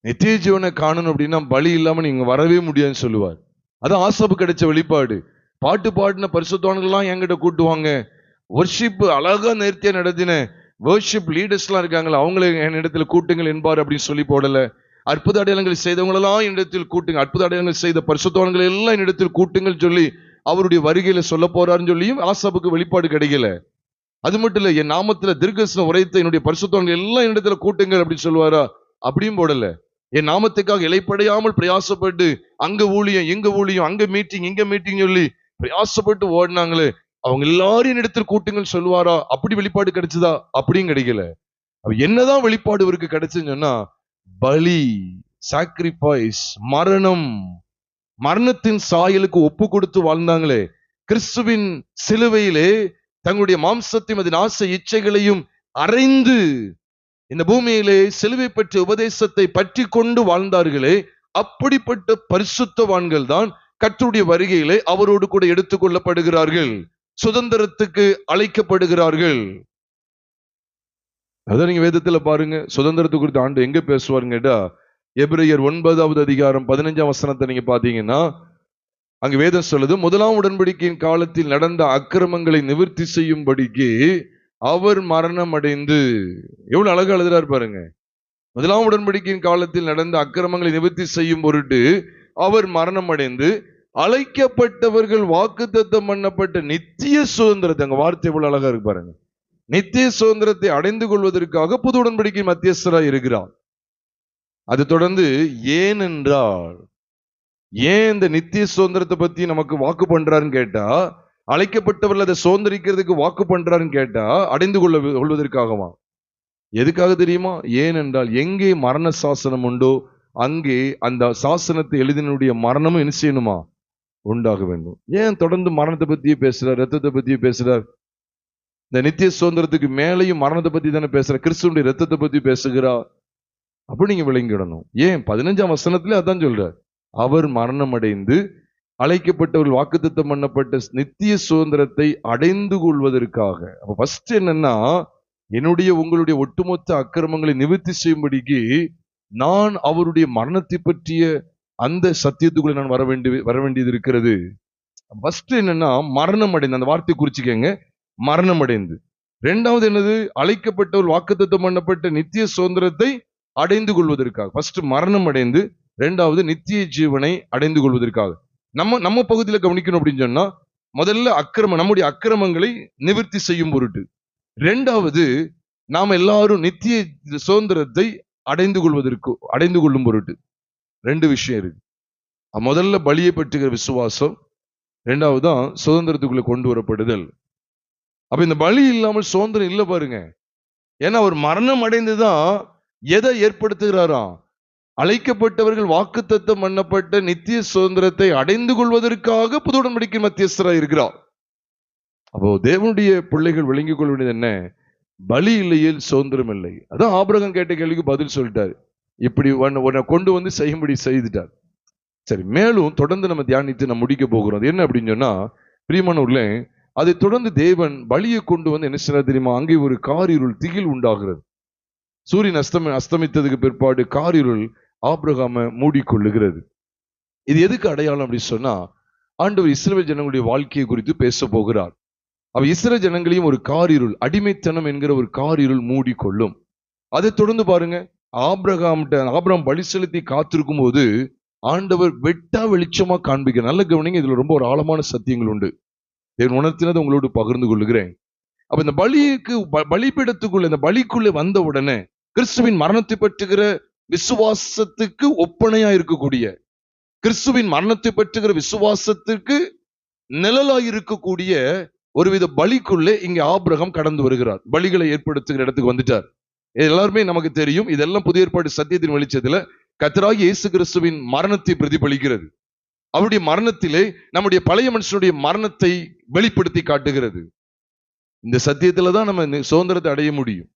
நித்திய ஜீவனை காணணும் அப்படின்னா பலி இல்லாம நீங்க வரவே முடியாதுன்னு சொல்லுவார். அதான் ஆசாபு கிடைச்ச வெளிப்பாடு. பாட்டு பாடின பரிசுத்தவான்கள்லாம் என்கிட்ட கூட்டுவாங்க, வர்ஷிப் அழகா நேர்த்தியா நடத்தின வர்ஷிப் லீடர்ஸ் எல்லாம் இருக்காங்களா, அவங்களை என் இடத்துல கூட்டுங்கள் என்பார் அப்படின்னு சொல்லி போடல. அற்புத அடையாளங்கள் செய்தவங்களெல்லாம் என்னிடத்தில் கூட்டுங்க, அற்புத அடையாளங்கள் செய்த பரிசுத்தவான்கள் எல்லாம் என்னிடத்தில் கூட்டுங்கள் சொல்லி அவருடைய வருகையில சொல்ல போறாருன்னு சொல்லியும் ஆசாபுக்கு வெளிப்பாடு கிடைக்கல. அது மட்டும் இல்ல, என் நாமத்துல தீர்க்கதரிசனம் உரைத்த என்னுடைய பரிசுத்தவான்கள் எல்லாம் என்னிடத்துல கூட்டுங்கள் அப்படின்னு சொல்லுவாரா? அப்படியும் போடல. என் நாமத்துக்காக இலைப்படையாமல் பிரயாசப்பட்டு அங்க ஊழியம் இங்க ஊழியம், அங்க மீட்டிங் இங்க மீட்டிங் சொல்லி பிரயாசப்பட்டு ஓடினாங்களே, அவங்க எல்லாரும் என்னிடத்தில் கூட்டுங்கள் சொல்லுவாரா? அப்படி வெளிப்பாடு கிடைச்சதா? அப்படியும் கிடைக்கல. என்னதான் வெளிப்பாடு இவருக்கு கிடைச்சுன்னு சொன்னா, பலி, சாக்ரிஃபைஸ், மரணம், மரணத்தின் சாயலுக்கு ஒப்பு கொடுத்து வாழ்ந்தாங்களே, கிறிஸ்துவின் சிலுவையிலே தங்களுடைய மாம்சத்தையும் அதன் ஆசை இச்சைகளையும் அறைந்து இந்த பூமியிலே சிலுவை பற்றிய உபதேசத்தை பற்றி கொண்டு வாழ்ந்தார்களே, அப்படிப்பட்ட பரிசுத்தவான்கள் தான் கர்த்தருடைய வருகையிலே அவரோடு கூட எடுத்துக் கொள்ளப்படுகிறார்கள், சுதந்திரத்துக்கு அழைக்கப்படுகிறார்கள். அதான் நீங்க வேதத்துல பாருங்க, சுதந்திரத்தை குறித்து ஆண்டு எங்க பேசுவாருங்கடா, எபிரேயர் 9வது அதிகாரம் 15ஆம் வசனத்தை நீங்க பாத்தீங்கன்னா அங்க வேதம் சொல்லுது, முதலாம் உடன்படிக்கையின் காலத்தில் நடந்த அக்கிரமங்களை நிவர்த்தி செய்யும்படிக்கு அவர் மரணம் அடைந்து. எவ்வளவு அழகா எழுதுறாரு பாருங்க. முதலாம் உடன்படிக்கையின் காலத்தில் நடந்த அக்கிரமங்களை நிவர்த்தி செய்யும் பொருட்டு அவர் மரணம் அடைந்து அழைக்கப்பட்டவர்கள் வாக்குத்தத்தம் பண்ணப்பட்ட நித்திய சுதந்திரத்தை, அங்க வார்த்தை எவ்வளவு அழகா இருக்கு பாருங்க, நித்திய சுதந்திரத்தை அடைந்து கொள்வதற்காக புது உடன்படிக்கை மத்தியஸ்தராய் இருக்கிறார். அது தொடர்ந்து ஏனென்றால், ஏன் இந்த நித்திய சுதந்திரத்தை பத்தி நமக்கு வாக்கு பண்றாருன்னு கேட்டா, அழைக்கப்பட்டவர்கள் அதை சுதந்திரிக்கிறதுக்கு வாக்கு பண்றாருன்னு கேட்டா அடைந்து கொள்வதற்காகவா? எதுக்காக தெரியுமா? ஏனென்றால் எங்கே மரண சாசனம் உண்டோ அங்கே அந்த சாசனத்தை எழுதினுடைய மரணமும் என்ன செய்யணுமா? உண்டாக வேண்டும். ஏன் தொடர்ந்து மரணத்தை பத்தியே பேசுறார், ரத்தத்தை பத்தியே பேசுறார்? இந்த நித்திய சுதந்திரத்துக்கு மேலையும் மரணத்தை பத்தி தானே பேசுற, கிறிஸ்துவனுடைய ரத்தத்தை பத்தி பேசுகிறார். அப்படி நீங்க விளங்கிடணும். ஏன் 15ஆம் வசனத்திலே அதான் சொல்றார், அவர் மரணம் அடைந்து அழைக்கப்பட்டவர்கள் வாக்குத்தத்தம் பண்ணப்பட்ட நித்திய சுதந்திரத்தை அடைந்து கொள்வதற்காக. அப்ப ஃபர்ஸ்ட் என்னன்னா, என்னுடைய உங்களுடைய ஒட்டுமொத்த அக்கிரமங்களை நிவர்த்தி செய்யும்படிக்கு நான் அவருடைய மரணத்தை பற்றிய அந்த சத்தியத்துக்குள்ள நான் வர வேண்டியது இருக்கிறது. ஃபர்ஸ்ட் என்னன்னா, மரணம் அடைந்து, அந்த வார்த்தை குறிச்சுக்கங்க, மரணம் அடைந்து. இரண்டாவது என்னது? அழைக்கப்பட்டவர் வாக்குத்தத்தம் பண்ணப்பட்ட நித்திய சுதந்திரத்தை அடைந்து கொள்வதற்காக. ஃபர்ஸ்ட் மரணம் அடைந்து, இரண்டாவது நித்திய ஜீவனை அடைந்து கொள்வதற்காக. நம்ம பகுதியில கவனிக்கணும் அப்படின்னு சொன்னா, முதல்ல நம்முடைய அக்கிரமங்களை நிவர்த்தி செய்யும் பொருட்டு, இரண்டாவது நாம் எல்லாரும் நித்திய சுதந்திரத்தை அடைந்து கொள்ளும் பொருட்டு. ரெண்டு விஷயம் இருக்கு. முதல்ல பலியை பற்றுகிற விசுவாசம், இரண்டாவது தான் சுதந்திரத்துக்குள்ள கொண்டு வரப்படுதல். அப்ப இந்த பலி இல்லாமல் சுதந்திரம் இல்லை பாருங்க. ஏன்னா அவர் மரணம் அடைந்துதான் எதை ஏற்படுத்துகிறாராம்? அழைக்கப்பட்டவர்கள் வாக்குத்தத்தம் பண்ணப்பட்ட நித்திய சுதந்திரத்தை அடைந்து கொள்வதற்காக புது உடன்படிக்கை மத்தியஸ்தராக இருக்கிறார். அப்போ தேவனுடைய பிள்ளைகள் விளங்கிக் கொள்ள வேண்டியது என்ன? பலி இல்லையில் சுதந்திரம் இல்லை. அதான் ஆபிரகாம் கேட்ட கேள்விக்கு பதில் சொல்லிட்டாரு. இப்படி உன்னை கொண்டு வந்து செய்யும்படி செய்துட்டார். சரி, மேலும் தொடர்ந்து நம்ம தியானித்து நம்ம முடிக்க போகிறோம். அது என்ன அப்படின்னு சொன்னா, பிரியமானவர்களே, அதை தொடர்ந்து தேவன் பலியை கொண்டு வந்து என்ன செய்யறாரு தெரியுமா? அங்கே ஒரு காரிருள், திகில் உண்டாகிறது. சூரியன் அஸ்தமித்ததுக்கு பிற்பாடு காரிருள் ஆபிரகாமை மூடிக்கொள்ளுகிறது. இது எதுக்கு அடையாளம் அப்படின்னு சொன்னா, ஆண்டவர் இஸ்ரவேல் ஜனங்களுடைய வாழ்க்கையை குறித்து பேச போகிறார். அவ இஸ்ரவேல் ஜனங்களையும் ஒரு காரிருள், அடிமைத்தனம் என்கிற ஒரு காரிருள் மூடிக்கொள்ளும். அதை தொடர்ந்து பாருங்க, ஆபிரகாம் பலி செலுத்தி காத்திருக்கும் போது ஆண்டவர் வெட்டா வெளிச்சமா காண்பிக்க. நல்ல கவனிங்க, இதுல ரொம்ப ஒரு ஆழமான சத்தியங்கள் உண்டு. என் உணர்த்தினதை உங்களோடு பகிர்ந்து கொள்ளுகிறேன். அப்ப இந்த பலிபீடத்துக்குள்ள, இந்த பலிக்குள்ள வந்த உடனே கிறிஸ்துவின் மரணத்தை பற்றுகிற விசுவாசத்துக்கு ஒப்பனையா இருக்கக்கூடிய, கிறிஸ்துவின் மரணத்தை பற்றுகிற விசுவாசத்துக்கு நிழலாய் இருக்கக்கூடிய ஒருவித பலிக்குள்ளே இங்க ஆபிரகாம் கடந்து வருகிறார். பலிகளை ஏற்படுத்துகிற இடத்துக்கு வந்துட்டார். எல்லாருமே நமக்கு தெரியும். இதெல்லாம் புதிய ஏற்பாடு சத்தியத்தின் வெளிச்சத்துல கர்த்தராகிய இயேசு கிறிஸ்துவின் மரணத்தை பிரதிபலிக்கிறது. அவருடைய மரணத்திலே நம்முடைய பழைய மனுஷனுடைய மரணத்தை வெளிப்படுத்தி காட்டுகிறது. இந்த சத்தியத்துலதான் நம்ம சுதந்திரத்தை அடைய முடியும்.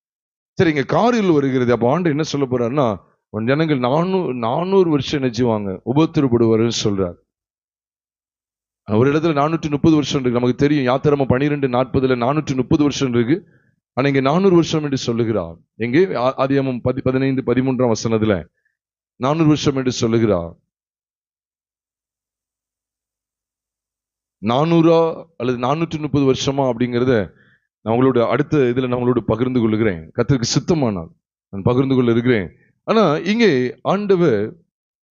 சரி, இங்க காரில் வருகிறது. அப்ப ஆண்டு என்ன சொல்ல போறாருன்னா, ஜனங்கள் 400 வருஷம் நினைச்சுவாங்க உபத்திரப்படுவாருன்னு சொல்றார். ஒரு இடத்துல 430 வருஷம் இருக்கு. நமக்கு தெரியும், யாத்திராகமம் 12:40 430 வருஷம் இருக்கு. ஆனா இங்க 400 வருஷம் என்று சொல்லுகிறார். எங்கே? ஆதியாகமம் 15:13 வசனத்துல 400 வருஷம் என்று சொல்லுகிறார். 400 அல்லது 430 வருஷமா அப்படிங்கிறத நம்மளோட அடுத்த இதுல நம்மளோட பகிர்ந்து கொள்ளுகிறேன். கர்த்தருக்கு சித்தமானால் நான் பகிர்ந்து கொள்ள இருக்கிறேன். ஆனா இங்கே ஆண்டவர்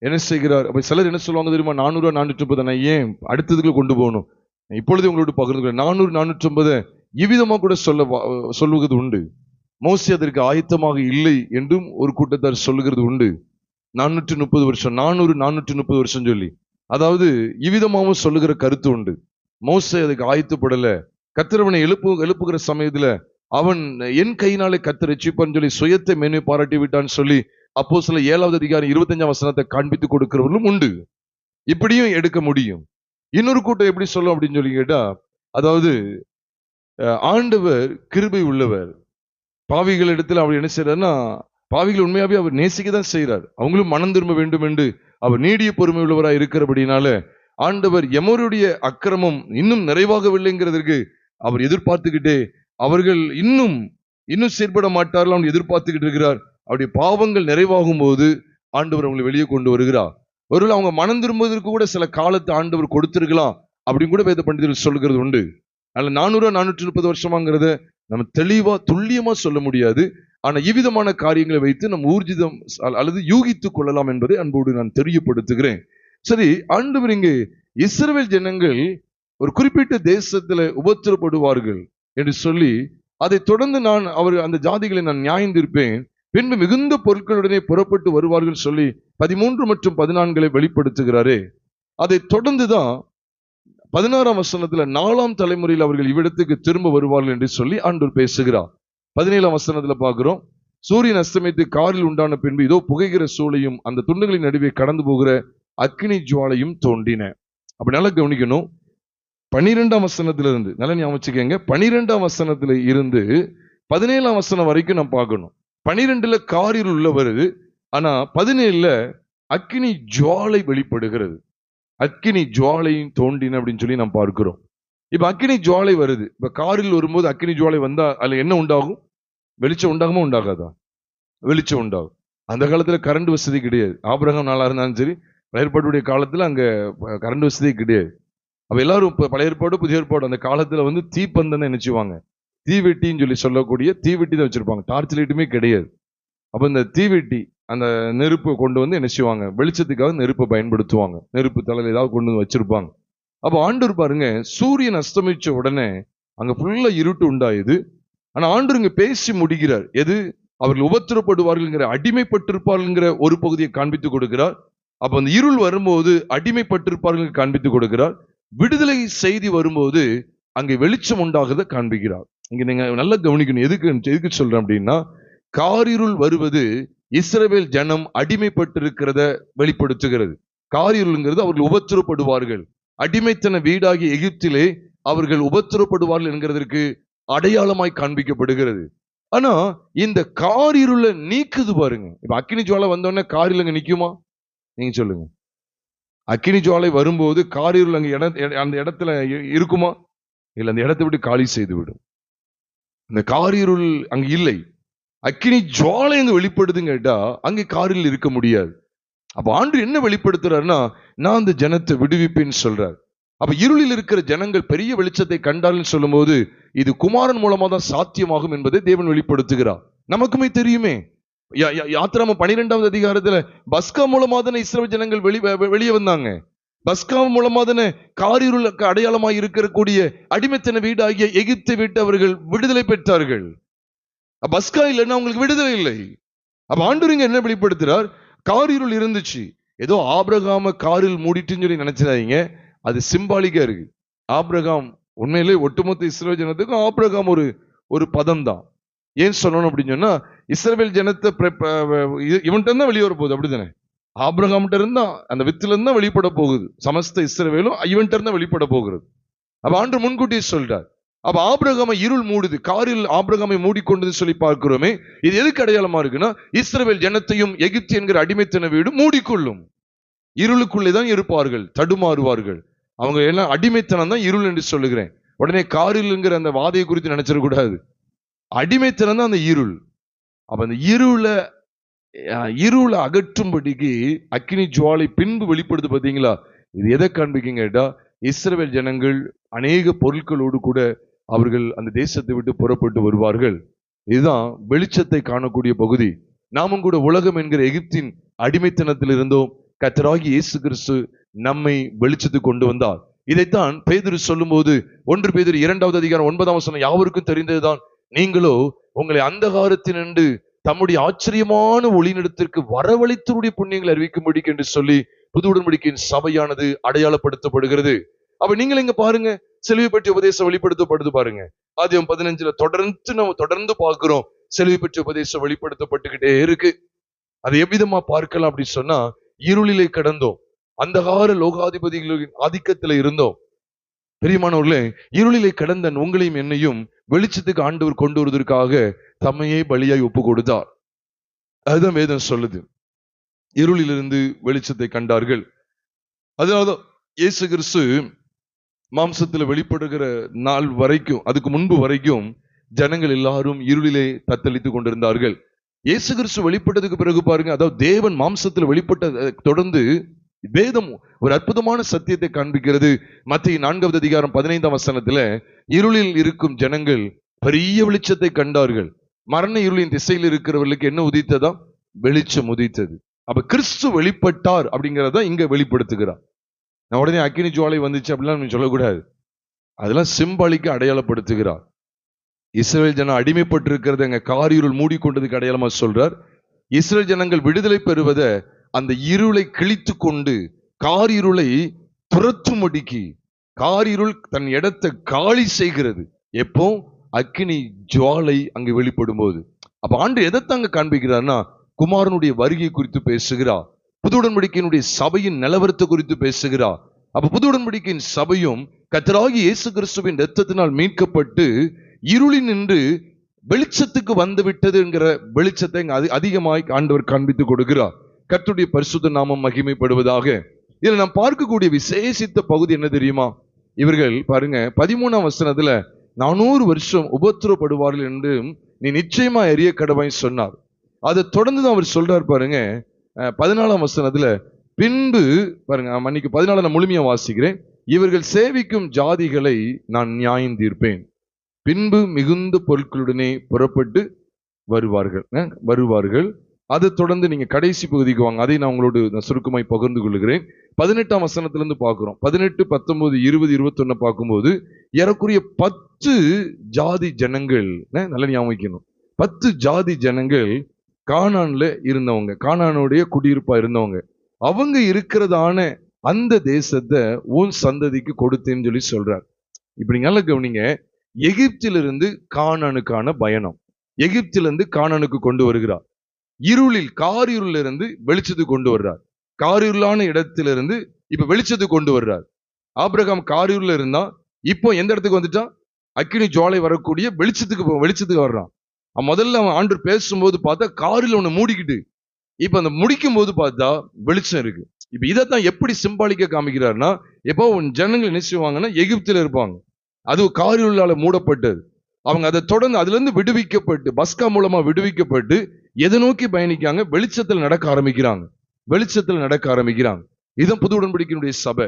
என்ன செய்கிறார்? அப்ப சிலர் என்ன சொல்லுவாங்க தெரியுமா? 400 430 நான் ஏன் அடுத்ததுக்குள்ள கொண்டு போகணும்? இப்பொழுது உங்களோட பகிர்ந்து கொள்ள 400 450 இவ்விதமா கூட சொல்லுவது உண்டு. மோசே அதற்கு ஆயத்தமாக இல்லை என்றும் ஒரு கூட்டத்தார் சொல்லுகிறது உண்டு. 430 வருஷம், 400 430 வருஷம் சொல்லி, அதாவது இவ்விதமாவும் சொல்லுகிற கருத்து உண்டு. மோசே அதுக்கு ஆயத்தப்படல, கர்த்தர் அவனை எழுப்புகிற சமயத்துல அவன் என் கையினாலே கர்த்தர் ரட்சிப்பான்னு சொல்லி சுயத்தை மேன்மை பாராட்டி விட்டான்னு சொல்லி அப்போஸ்தலர் 7வது அதிகாரம் 25ஆம் வசனத்தை காண்பித்து கொடுக்கிறவர்களும் உண்டு. இப்படியும் எடுக்க முடியும். இன்னொரு கூட்டம் எப்படி சொல்லும் அப்படின்னு சொல்லி கேட்டா, அதாவது ஆண்டவர் கிருபை உள்ளவர், பாவிகள் இடத்துல அவர் என்ன செய்யறாருன்னா, பாவிகள் உண்மையாவே அவர் நேசிக்கதான் செய்யறார். அவங்களும் மனம் திரும்ப வேண்டும் என்று அவர் நீடிய பொறுமை உள்ளவராய் இருக்கிறபடினால ஆண்டவர் எமருடைய அக்கிரமம் இன்னும் நிறைவாகவில்லைங்கிறதுக்கு அவர் எதிர்பார்த்துக்கிட்டே, அவர்கள் இன்னும் செயற்பட மாட்டார்கள் அவன் எதிர்பார்த்துக்கிட்டு இருக்கிறார். அவருடைய பாவங்கள் நிறைவாகும் போது ஆண்டவர் அவங்களை வெளியே கொண்டு வருகிறார். ஒருவேளை அவங்க மனம் திரும்புவதற்கு கூட சில காலத்தை ஆண்டவர் கொடுத்திருக்கலாம் அப்படின்னு கூட வேத பண்டிதர்கள் சொல்லுகிறது உண்டு. அதனால 400 430 வருஷமாங்கிறத நம்ம தெளிவா துல்லியமா சொல்ல முடியாது. ஆனா இவ்விதமான காரியங்களை வைத்து நம்ம ஊர்ஜிதம் அல்லது யூகித்துக் கொள்ளலாம் என்பதை அன்போடு நான் தெரியப்படுத்துகிறேன். சரி, ஆண்டவர் இங்கே இஸ்ரவேல் ஜனங்கள் ஒரு குறிப்பிட்ட தேசத்துல உபத்திரப்படுவார்கள் என்று சொல்லி, அதை தொடர்ந்து அந்த ஜாதிகளை நான் நியாயந்திருப்பேன், பின்பு மிகுந்த பொருட்களுடனே புறப்பட்டு வருவார்கள் சொல்லி 13 மற்றும் 14 வெளிப்படுத்துகிறாரே. அதை தொடர்ந்துதான் 16ஆம் வசனத்துல 4ஆம் தலைமுறையில் அவர்கள் இவ்விடத்துக்கு திரும்ப வருவார்கள் என்று சொல்லி ஆண்டவர் பேசுகிறார். 17ஆம் வசனத்துல பார்க்கிறோம், சூரியன் அஸ்தமித்து காரில் உண்டான பின்பு இதோ புகைகிற சூளையும் அந்த துண்டுகளின் நடுவே கடந்து போகிற அக்கினி ஜுவாலையும் தோன்றின. அப்படி நல்லா கவனிக்கணும். 12ஆம் வசனத்துல இருந்து நல்லா ஞாபகம் வச்சுக்கங்க. 12ஆம் வசனத்துல இருந்து 17ஆம் வசனம் வரைக்கும் நம்ம பார்க்கணும். 12ல காரில் உள்ள வருது, ஆனா 17ல அக்கினி ஜுவாலை வெளிப்படுகிறது. அக்கினி ஜுவாலையும் தோன்றின அப்படின்னு சொல்லி நாம் பார்க்கிறோம். இப்ப அக்கினி ஜுவாலை வருது. இப்ப காரில் வரும்போது அக்கினி ஜுவாலை வந்தா அதுல என்ன உண்டாகும்? வெளிச்சம் உண்டாகுமா உண்டாகாதா? வெளிச்சம் உண்டாகும். அந்த காலத்துல கரண்ட் வசதி கிடையாது. ஆபிரகாம் நாளா இருந்தாலும் சரி, பழைய ஏற்பாடுடைய காலத்துல அங்க கரண்ட் வசதி கிடையாது. அப்ப எல்லாரும் பழைய ஏற்பாடு புதிய ஏற்பாடு அந்த காலத்துல தீப்பந்தம் நினைச்சுவாங்க. தீவெட்டின்னு சொல்லி சொல்லக்கூடிய தீவெட்டி தான் வச்சிருப்பாங்க. டார்ச் லைட்டுமே கிடையாது. அப்ப இந்த தீவெட்டி அந்த நெருப்பு கொண்டு என்ன செய்வாங்க? வெளிச்சத்துக்காக நெருப்பை பயன்படுத்துவாங்க. நெருப்பு தலையில ஏதாவது கொண்டு வந்து வச்சிருப்பாங்க. அப்ப ஆண்டவர் பாருங்க, சூரியன் அஸ்தமிச்ச உடனே அங்க ஃபுல்லா இருட்டு உண்டாயுது. ஆனா ஆண்டவர் இங்க பேசி முடிக்கிறார். எது? அவர்கள் உபத்திரப்படுவார்கள், அடிமைப்பட்டிருப்பார்கள் ஒரு பகுதியை காண்பித்து கொடுக்கிறார். அப்ப அந்த இருள் வரும்போது அடிமைப்பட்டிருப்பார்கள் காண்பித்து கொடுக்கிறார். விடுதலை செய்தி வரும்போது அங்கே வெளிச்சம் உண்டாகிறத காண்பிக்கிறார். இங்க நீங்க நல்லா கவனிக்கணும். எதுக்கு சொல்றேன் அப்படின்னா, காரிருள் வருவது இஸ்ரவேல் ஜனம் அடிமைப்பட்டிருக்கிறத வெளிப்படுத்துகிறது. காரிருள்ங்கிறது அவர்கள் உபத்திரப்படுவார்கள், அடிமைத்தன வீடாகிய எகிப்திலே அவர்கள் உபத்திரப்படுவார்கள் என்கிறதற்கு அடையாளமாய் காண்பிக்கப்படுகிறது. ஆனா இந்த காரிருளை நீக்குது பாருங்க. இப்ப அக்கினி ஜுவாலை வந்தோடனே காரிருள் நிக்குமா? நீங்க சொல்லுங்க. அக்கினி ஜுவாலை வரும்போது காரிருள் அந்த இடத்துல இருக்குமா? இல்ல, அந்த இடத்தை விட்டு காலி செய்து விடும். இந்த காரிருள் அங்க இல்லை, அக்கினி ஜுவாலை அங்க வெளிப்படுதுன்னு கேட்டா அங்கே காரிருள் இருக்க முடியாது. அப்ப ஆண்டு என்ன வெளிப்படுத்துறாருன்னா, நான் அந்த ஜனத்தை விடுவிப்பேன்னு சொல்றார். அப்ப இருளில் இருக்கிற ஜனங்கள் பெரிய வெளிச்சத்தை கண்டார்கள் சொல்லும் போது இது குமாரன் மூலமா தான் சாத்தியமாகும் என்பதை தேவன் வெளிப்படுத்துகிறார். நமக்குமே தெரியுமே, யாத்திராமம் 12வது அதிகாரத்துல பஸ்கா மூலமா தானே இஸ்ரவேல் ஜனங்கள் வெளியே வந்தாங்க. பஸ்கா மூலமா தானே காரிருளுக்கு அடையாளமாய் இருக்கக்கூடிய அடிமைத்தன வீடாகிய எகிப்தை விட்டு அவர்கள் விடுதலை பெற்றார்கள். பஸ்கா இல்லைன்னா அவங்களுக்கு விடுதலை இல்லை. அப்ப ஆண்டவருங்க என்ன வெளிப்படுத்துறார்? காரிருள் இருந்துச்சு, ஏதோ ஆபிரகாம காரில் மூடிட்டுன்னு சொல்லி நினைச்சிடாதீங்க. அது சிம்பாலிக்கா இருக்கு. ஆபிரகாம் உண்மையிலே ஒட்டுமொத்த இஸ்ரவேல் ஜனத்துக்கும் ஆபிரகாம் ஒரு பதம் தான். ஏன் சொல்லணும் அப்படின்னு சொன்னா, இஸ்ரவேல் ஜனத்தை இவன்கிட்ட தான் வெளியே வர போகுது, அப்படித்தானே? ஆபிரகாம்கிட்ட இருந்தா அந்த வித்துல இருந்தா வெளிப்பட போகுது. சமஸ்த இஸ்ரவேலும் இவன்கிட்ட இருந்தா வெளிப்பட போகிறது. அப்ப ஆண்டு முன்கூட்டியே சொல்றார். அப்ப ஆபிரகாமை இருள் மூடுது, காரில் ஆபிரகாமை மூடிக்கொண்டது சொல்லி பார்க்கிறோமே. இது எதுக்கு அடையாளமா இருக்குன்னா, இஸ்ரவேல் ஜனத்தையும் எகிப்து என்கிற அடிமைத்தன வீடு மூடிக்கொள்ளும். இருளுக்குள்ளேதான் இருப்பார்கள், தடுமாறுவார்கள். அவங்க எல்லாம் அடிமைத்தனம் தான் இருள் என்று சொல்லுகிறேன். உடனே காரில்ங்கிற அந்த வாதையை குறித்து நினைச்சிடக்கூடாது. அடிமைத்தனம் தான் அந்த இருள். அப்ப அந்த இருளை அகற்றும்படிக்கு அக்கினி ஜுவாலை பின்பு வெளிப்படுது. பாத்தீங்களா? இது எதை காண்பிக்குங்க கேட்டா, இஸ்ரவேல் ஜனங்கள் அநேக பொருட்களோடு கூட அவர்கள் அந்த தேசத்தை விட்டு புறப்பட்டு வருவார்கள். இதுதான் வெளிச்சத்தை காணக்கூடிய பகுதி. நாமும் கூட உலகம் என்கிற எகிப்தின் அடிமைத்தனத்தில் இருந்தோம். கர்த்தராகிய இயேசு கிறிஸ்து நம்மை வெளிச்சத்துக்கு கொண்டு வந்தார். இதைத்தான் பேதுரு சொல்லும் போது 1 பேதுரு 2வது அதிகாரம் 9ஆம் வசனம் யாவருக்கும் தெரிந்ததுதான், நீங்களோ உங்களை அந்தகாரத்தினின்று தம்முடைய ஆச்சரியமான ஒளியினிடத்திற்கு வரவழைத்தருடைய புண்ணியங்களை அறிவிக்கும்படிக்கு என்று சொல்லி புது உடன்படிக்கையின் சபையானது அடையாளப்படுத்தப்படுகிறது. அப்ப நீங்கள் இங்க பாருங்க, சிலுவை பற்றிய உபதேசம் வெளிப்படுத்தப்படுது பாருங்க. ஆதியாகமம் 15 தொடர்ந்து பார்க்கிறோம். சிலுவை பற்றிய உபதேசம் வெளிப்படுத்தப்பட்டுக்கிட்டே இருக்கு. அதை எவ்விதமா பார்க்கலாம் அப்படின்னு சொன்னா, இருளிலே கடந்தோம், அந்தகார லோகாதிபதிகளின் ஆதிக்கத்துல இருந்தோம். பிரியமானவர்களே, இருளிலே கடந்த உங்களையும் என்னையும் வெளிச்சத்துக்கு ஆண்டவர் கொண்டு வருவதற்காக தம்மையே பலியாய் ஒப்பு கொடுத்தார். அதுதான் வேதம் சொல்லுது. இருளிலிருந்து வெளிச்சத்தை கண்டார்கள். அதனால்தான் இயேசு கிறிஸ்து மாம்சத்துல வெளிப்படுகிற நாள் வரைக்கும், அதுக்கு முன்பு வரைக்கும் ஜனங்கள் எல்லாரும் இருளிலே தத்தளித்துக் கொண்டிருந்தார்கள். இயேசு கிறிஸ்து வெளிப்பட்டதுக்கு பிறகு பாருங்க, அதாவது தேவன் மாம்சத்தில் வெளிப்பட்ட தொடர்ந்து வேதம் ஒரு அற்புதமான சத்தியத்தை காண்பிக்கிறது. மத்தேயு 4வது அதிகாரம் 15ஆம் வசனத்துல, இருளில் இருக்கும் ஜனங்கள் பெரிய வெளிச்சத்தை கண்டார்கள். மரண இருளின் திசையில் இருக்கிறவர்களுக்கு என்ன உதித்ததா? வெளிச்சம் உதித்தது. அப்ப கிறிஸ்து வெளிப்பட்டார் அப்படிங்கிறத இங்க வெளிப்படுத்துகிறார். நான் உடனே அக்கினி ஜுவாலை வந்துச்சு அப்படிலாம் சொல்லக்கூடாது. அதெல்லாம் சிம்பாலிக்க அடையாளப்படுத்துகிறார். இஸ்ரவேல் ஜனம் அடிமைப்பட்டு இருக்கிறத அங்க காரிருள் மூடிக்கொண்டதுக்கு அடையாளமா சொல்றார். இஸ்ரவேல் ஜனங்கள் விடுதலை பெறுவத அந்த இருளை கிழித்து கொண்டு காரிருளை துரத்தும்படிக்கு, காரிருள் தன் இடத்தை காலி செய்கிறது எப்போ? அக்கினி ஜுவாலை அங்கு வெளிப்படும் போது. அப்ப ஆண்டு எதைத்தாங்க காண்பிக்கிறார்னா, குமாரனுடைய வருகை குறித்து பேசுகிறார். புது உடன்படிக்கையினுடைய சபையின் நிலவரத்தை குறித்து பேசுகிறார். அப்ப புது உடன்படிக்கையின் சபையும் கர்த்தராகிய இயேசு கிறிஸ்துவின் இரத்தத்தினால் மீட்கப்பட்டு இருளில் நின்று வெளிச்சத்துக்கு வந்து விட்டது என்கிற வெளிச்சத்தை அதிகமாய் ஆண்டவர் காண்பித்துக் கொடுக்கிறார். கர்த்தருடைய பரிசுத்த நாமம் மகிமைப்படுவதாக. இதுல நாம் பார்க்கக்கூடிய விசேஷித்த பகுதி என்ன தெரியுமா? இவர்கள் பாருங்க 13ஆம் வசனத்துல 400 வருஷம் உபத்திரப்படுவார்கள் என்று நீ நிச்சயமா அறிய கடவாய் சொன்னார். அதை தொடர்ந்து தான் அவர் சொல்றார் பாருங்க 14ஆம் வசனத்துல, பின்பு பாருங்க, மன்னிக்கு 14 நான் முழுமையா வாசிக்கிறேன். இவர்கள் சேவிக்கும் ஜாதிகளை நான் நியாயம் தீர்ப்பேன், பின்பு மிகுந்த பொருட்களுடனே புறப்பட்டு வருவார்கள். அதை தொடர்ந்து நீங்க கடைசி பகுதிக்கு வாங்க, அதை நான் உங்களோடு சுருக்கமாய் பகிர்ந்து கொள்கிறேன். 18ஆம் வசனத்திலிருந்து பார்க்கிறோம். 18, 19, 20, 21 பார்க்கும்போது ஏறக்குறைய 10 ஜாதி ஜனங்கள், நல்ல ஞாபகம் வைக்கணும், 10 ஜாதி ஜனங்கள் கானான்ல இருந்தவங்க, கானானுடைய குடியிருப்பா இருந்தவங்க. அவங்க இருக்கிறதான அந்த தேசத்தை உன் சந்ததிக்கு கொடுத்தேன்னு சொல்லி சொல்றார். இப்படி நல்ல கவனிங்க, எகிப்திலிருந்து கானானுக்கான பயணம். எகிப்திலிருந்து கானானுக்கு கொண்டு வருகிறார். இருளில், காரிருளிலிருந்து வெளிச்சத்துக்கு கொண்டு வர்றார். காரிருளான இடத்திலிருந்து இப்ப வெளிச்சத்துக்கு கொண்டு வர்றார். ஆபிரகாம் காரிருள்ல இருந்தா, இப்போ எந்த இடத்துக்கு வந்துட்டான்? அக்கினி ஜுவாலை வரக்கூடிய வெளிச்சத்துக்கு வர்றான். முதல்ல அவன் ஆண்டு பேசும்போது பார்த்தா காரில் ஒண்ணு மூடிக்கிட்டு, இப்ப அந்த முடிக்கும் போது பார்த்தா வெளிச்சம் இருக்கு. இப்ப இதைத்தான் எப்படி சிம்பாலிக்க காமிக்கிறாருன்னா, எப்போ உன் ஜனங்கள் என்ன செய்வாங்கன்னா எகிப்தில இருப்பாங்க, அது காரிருளால மூடப்பட்டது. அவங்க அதை தொடர்ந்து அதுல இருந்து விடுவிக்கப்பட்டு, பஸ்கா மூலமா விடுவிக்கப்பட்டு எதை நோக்கி பயணிக்காங்க? வெளிச்சத்தில் நடக்க ஆரம்பிக்கிறாங்க. வெளிச்சத்தில் நடக்க ஆரம்பிக்கிறாங்க. இதுதான் புது உடன்படிக்கையினுடைய சபை.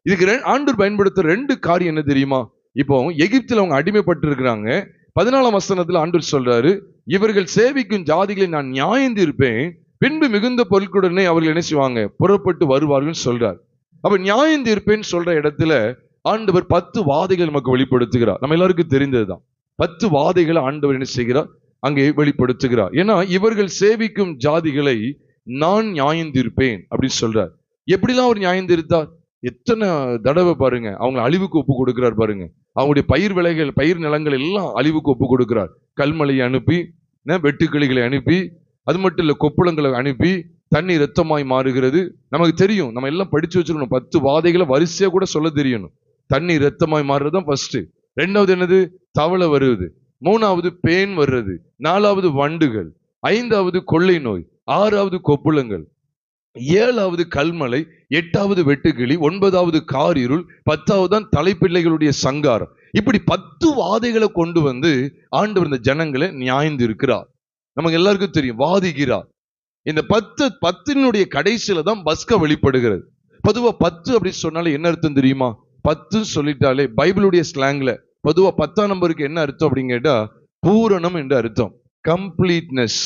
இதுக்கு ஆண்டவர் பயன்படுத்த ரெண்டு காரியம் என்ன தெரியுமா? இப்போ எகிப்தில் அவங்க அடிமைப்பட்டு இருக்கிறாங்க. 14ஆம் வசனத்துல ஆண்டவர் சொல்றாரு, இவர்கள் சேவிக்கும் ஜாதிகளை நான் நியாயம் தீர்ப்பேன், பின்பு மிகுந்த பொருட்களுடனே அவர்கள் என்ன செய்வாங்க? புறப்பட்டு வருவார்கள் சொல்றார். அப்ப நியாயம் தீர்ப்பேன்னு சொல்ற இடத்துல ஆண்டவர் 10 வாதைகள் நமக்கு வெளிப்படுத்துகிறார். நம்ம எல்லாருக்கும் தெரிந்ததுதான். 10 வாதைகளை ஆண்டவர் என்ன செய்கிறார்? அங்கே வெளிப்படுத்துகிறார். ஏன்னா இவர்கள் சேவிக்கும் ஜாதிகளை நான் நியாயம் தீர்ப்பேன் அப்படின்னு சொல்றார். எப்படிலாம் அவர் நியாயம் தீர்த்தார்? எத்தனை தடவை பாருங்க, அவங்க அழிவுக்கு ஒப்பு கொடுக்கிறார் பாருங்க. அவங்களுடைய பயிர் நிலங்கள் எல்லாம் அழிவுக்கு ஒப்பு கொடுக்கிறார். கல்மலையை அனுப்பி, வெட்டுக்கிளிகளை அனுப்பி, அது மட்டும் இல்ல கொப்புளங்களை அனுப்பி தண்ணி ரத்தமாய் மாறுகிறது. நமக்கு தெரியும், நம்ம எல்லாம் படிச்சு வச்சிருக்கணும். 10 வாதைகளை வரிசையா கூட சொல்ல தெரியணும். தண்ணி ரத்தமாய் மாறுறதுதான் ஃபர்ஸ்ட். ரெண்டாவது என்னது? தவளை வருது. மூணாவது பேன் வர்றது. நாலாவது வண்டுகள். ஐந்தாவது கொள்ளை நோய். ஆறாவது கொப்புளங்கள். ஏழாவது கல்மலை. எட்டாவது வெட்டுக்கிளி. 9வது காரிருள். 10வது தான் தலைப்பிள்ளைகளுடைய சங்காரம். இப்படி 10 வாதைகளை கொண்டு வந்து ஆண்டவர் இந்த ஜனங்களை நியாயந்து இருக்கிறார். நமக்கு எல்லாருக்கும் தெரியும், வாதிக்கிறார். இந்த 10 கடைசியில தான் பஸ்கா வெளிப்படுகிறது. பொதுவா 10 அப்படி சொன்னாலே என்ன அர்த்தம் தெரியுமா? 10 சொல்லிட்டாலே பைபிளுடைய ஸ்லாங்ல பொதுவா 10ஆம் நம்பருக்கு என்ன அர்த்தம் அப்படின்னு கேட்டா, பூரணம் என்று அர்த்தம். கம்ப்ளீட்னஸ்.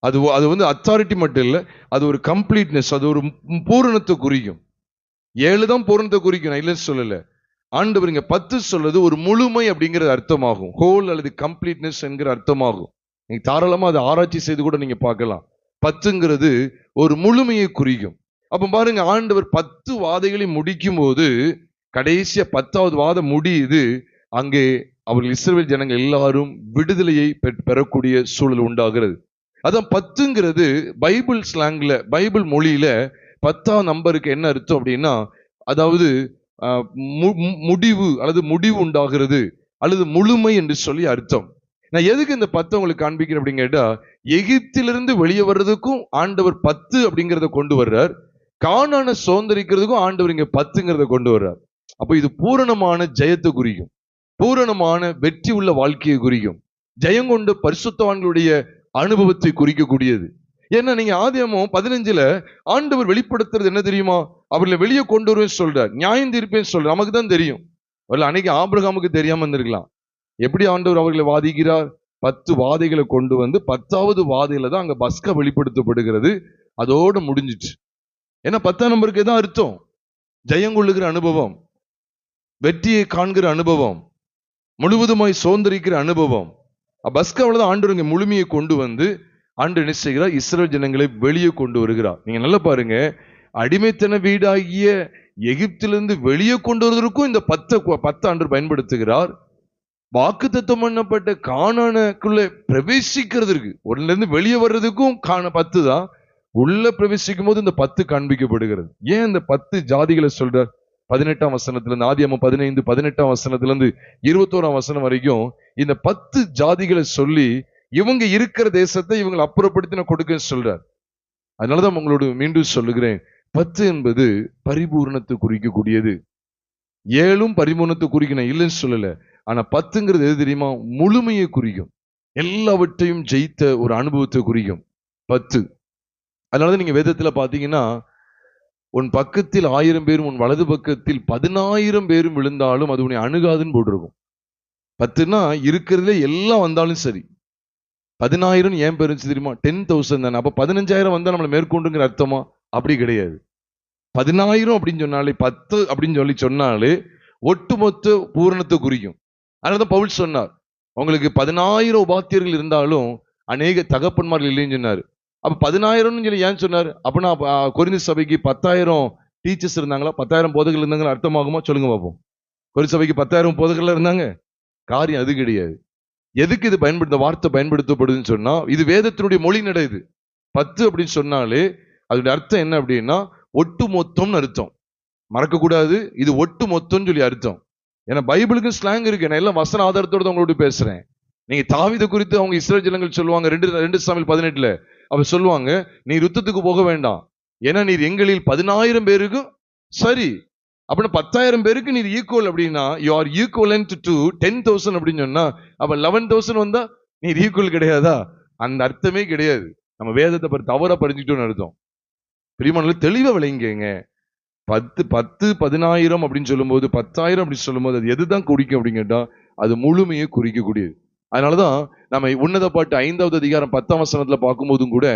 அது வந்து அத்தாரிட்டி மட்டும் இல்ல, அது ஒரு கம்ப்ளீட்னஸ், அது ஒரு பூரணத்தை குறிக்கும். 7 தான் பூரணத்தை குறிக்கும், நான் இல்லைன்னு சொல்லல. ஆண்டவர் இங்க 10 சொல்றது ஒரு முழுமை அப்படிங்கிறது அர்த்தமாகும். ஹோல் அல்லது கம்ப்ளீட்னஸ் என்கிற அர்த்தமாகும். நீங்க தாராளமா அதை ஆராய்ச்சி செய்து கூட நீங்க பார்க்கலாம். 10ங்கிறது ஒரு முழுமையை குறிக்கும். அப்ப பாருங்க, ஆண்டவர் 10 வாதைகளை முடிக்கும் போது கடைசியா 10வது வாதம் முடியுது. அங்கே அவர்கள் இஸ்ரவேல் ஜனங்கள் எல்லாரும் விடுதலையை பெறக்கூடிய சூழல் உண்டாகிறது. அதான் 10ங்கிறது பைபிள் ஸ்லாங்ல, பைபிள் மொழியில 10ஆம் நம்பருக்கு என்ன அர்த்தம் அப்படின்னா, அதாவது முடிவு அல்லது முடிவு உண்டாகிறது அல்லது முழுமை என்று சொல்லி அர்த்தம். நான் எதுக்கு இந்த 10 உங்களுக்கு காண்பிக்கிறேன் அப்படின்னு கேட்டா, எகிப்திலிருந்து வெளியே வர்றதுக்கும் ஆண்டவர் 10 அப்படிங்கிறத கொண்டு வர்றார். கானானை சுதந்தரிக்கிறதுக்கும் ஆண்டவர் இங்க 10ங்கிறத கொண்டு வர்றார். அப்ப இது பூரணமான ஜெயத்தை குறிக்கும், பூரணமான வெற்றி உள்ள வாழ்க்கையை குறிக்கும், ஜெயங்கொண்ட பரிசுத்தவான்களுடைய அனுபவத்தை குறிக்கக்கூடியது. ஏன்னா நீங்க ஆதியாகமம் 15ல ஆண்டவர் வெளிப்படுத்துறது என்ன தெரியுமா? அவர்களை வெளியே கொண்டு வருவேன் சொல்றார், நியாயம் தீர்ப்பேன்னு சொல்றார். நமக்கு தான் தெரியும். அன்னைக்கு ஆபிரகாமுக்கு தெரியாம இருந்திருக்கலாம். எப்படி ஆண்டவர் அவர்களை வாதிக்கிறார்? 10 வாதைகளை கொண்டு வந்து 10வது வாதையில தான் அங்க பஸ்கா வெளிப்படுத்தப்படுகிறது. அதோடு முடிஞ்சிச்சு. ஏன்னா 10ஆம் நம்பருக்கு தான் அர்த்தம் ஜெயங்கொள்ளுகிற அனுபவம், வெற்றியை காண்கிற அனுபவம், முழுவதுமாய் சுதந்திரிக்கிற அனுபவம். பஸ்காவில் தான் ஆண்டவர் இங்க முழுமையை கொண்டு வந்து ஆண்டு என்ன செய்கிறார்? இஸ்ரவேல் ஜனங்களை வெளியே கொண்டு வருகிறார். நீங்க நல்லா பாருங்க, அடிமைத்தன வீடாகிய எகிப்திலிருந்து வெளியே கொண்டு வருவதற்கும் இந்த 10 ஆண்டு பயன்படுத்துகிறார். வாக்குத்தத்தம் பண்ணப்பட்ட கானானுக்குள்ள பிரவேசிக்கிறதுக்கு, ஒன்னுல இருந்து வெளியே வர்றதுக்கும் 10 தான். உள்ள பிரவேசிக்கும் போது இந்த 10 காண்பிக்கப்படுகிறது. ஏன் இந்த 10 ஜாதிகளை சொல்றார்? 18ஆம் வசனத்துல இருந்து, ஆதியாகமம் 15 18ஆம் வசனத்துல இருந்து 21ஆம் வசனம் வரைக்கும் இந்த 10 ஜாதிகளை சொல்லி இவங்க இருக்கிற தேசத்தை இவங்களை அப்புறப்படுத்தின கொடுக்க சொல்றார். அதனாலதான் உங்களோட மீண்டும் சொல்லுகிறேன், 10 என்பது பரிபூர்ணத்தை குறிக்கக்கூடியது. 7ம் பரிபூர்ணத்தை குறிக்கணும் இல்லைன்னு சொல்லல. ஆனா 10ங்கிறது எது தெரியுமா? முழுமையை குறிக்கும், எல்லாவற்றையும் ஜெயித்த ஒரு அனுபவத்தை குறிக்கும் 10. அதனாலதான் நீங்க வேதத்துல பாத்தீங்கன்னா, உன் பக்கத்தில் 1000 பேரும் உன் வலது பக்கத்தில் 10,000 பேரும் விழுந்தாலும் அது உன்னை அணுகாதுன்னு போட்டிருக்கும். 10னா இருக்கிறதுல எல்லாம் வந்தாலும் சரி. 10,000 ஏன் பெருச்சு தெரியுமா? 10,000 தானே. அப்ப 15,000 வந்தா நம்மளை மேற்கொண்டுங்கிற அர்த்தமா? அப்படி கிடையாது. 10,000 அப்படின்னு சொன்னாலே, 10 அப்படின்னு சொன்னாலே ஒட்டுமொத்த பூரணத்தை குறிக்கும். அதனாலதான் பவுல் சொன்னார், உங்களுக்கு 10,000 உபாத்தியர்கள் இருந்தாலும் அநேக தகப்பன்மார்கள் இல்லைன்னு சொன்னாரு. அப்ப 10,000 சொல்லி ஏன் சொன்னாரு? அப்படின்னா கொரிந்து சபைக்கு 10,000 டீச்சர்ஸ் இருந்தாங்களா? 10,000 போதகர்கள் இருந்தாங்களா? அர்த்தமாகுமா? சொல்லுங்க பார்ப்போம். கொரிந்து சபைக்கு 10,000 போதகர்கள் இருந்தாங்க காரியம் அது கிடையாது. எதுக்கு இது இந்த வார்த்தை பயன்படுத்தப்படுதுன்னு சொன்னா, இது வேதத்தினுடைய மொழி நடை. இது 10 அப்படின்னு சொன்னாலே அதோட அர்த்தம் என்ன அப்படின்னா ஒட்டு மொத்தம்னு அர்த்தம். மறக்க கூடாது, இது ஒட்டு மொத்தம்னு சொல்லி அர்த்தம். ஏன்னா பைபிளுக்கு ஸ்லாங் இருக்கு. நான் எல்லாம் வசன ஆதாரத்தோட உங்களோட பேசுறேன். நீங்க தாவீது குறித்து அவங்க இஸ்ரவேல் ஜனங்கள் சொல்லுவாங்க 2 சாமுவேல் 18 அவர் சொல்லுவாங்க, நீ யுத்தத்துக்கு போக வேண்டாம், ஏன்னா நீர் எங்களில் 10,000 பேருக்கு சரி. அப்படின்னா 10,000 பேருக்கு நீர் ஈக்குவல் அப்படின்னா யூ ஆர் ஈக்குவலன்ட் டு 10,000 அப்படின்னு சொன்னா அப்ப 11,000 வந்தா நீர் ஈக்குவல் கிடையாதா? அந்த அர்த்தமே கிடையாது. நம்ம வேதத்தை தவறா படிச்சுட்டோம்னு அர்த்தம். பிரியமானவர்களே, தெளிவா விளங்கிங்க. 10 10,000 அப்படின்னு சொல்லும்போது 10,000 அப்படின்னு சொல்லும்போது அது எதுதான் குறிக்கும் அப்படின்னு கேட்டா அது முழுமையை குறிக்கக்கூடியது. அதனாலதான் நம்ம உன்னத பாட்டு 5வது அதிகாரம் 10ஆம் வசனத்துல பார்க்கும்போதும் கூட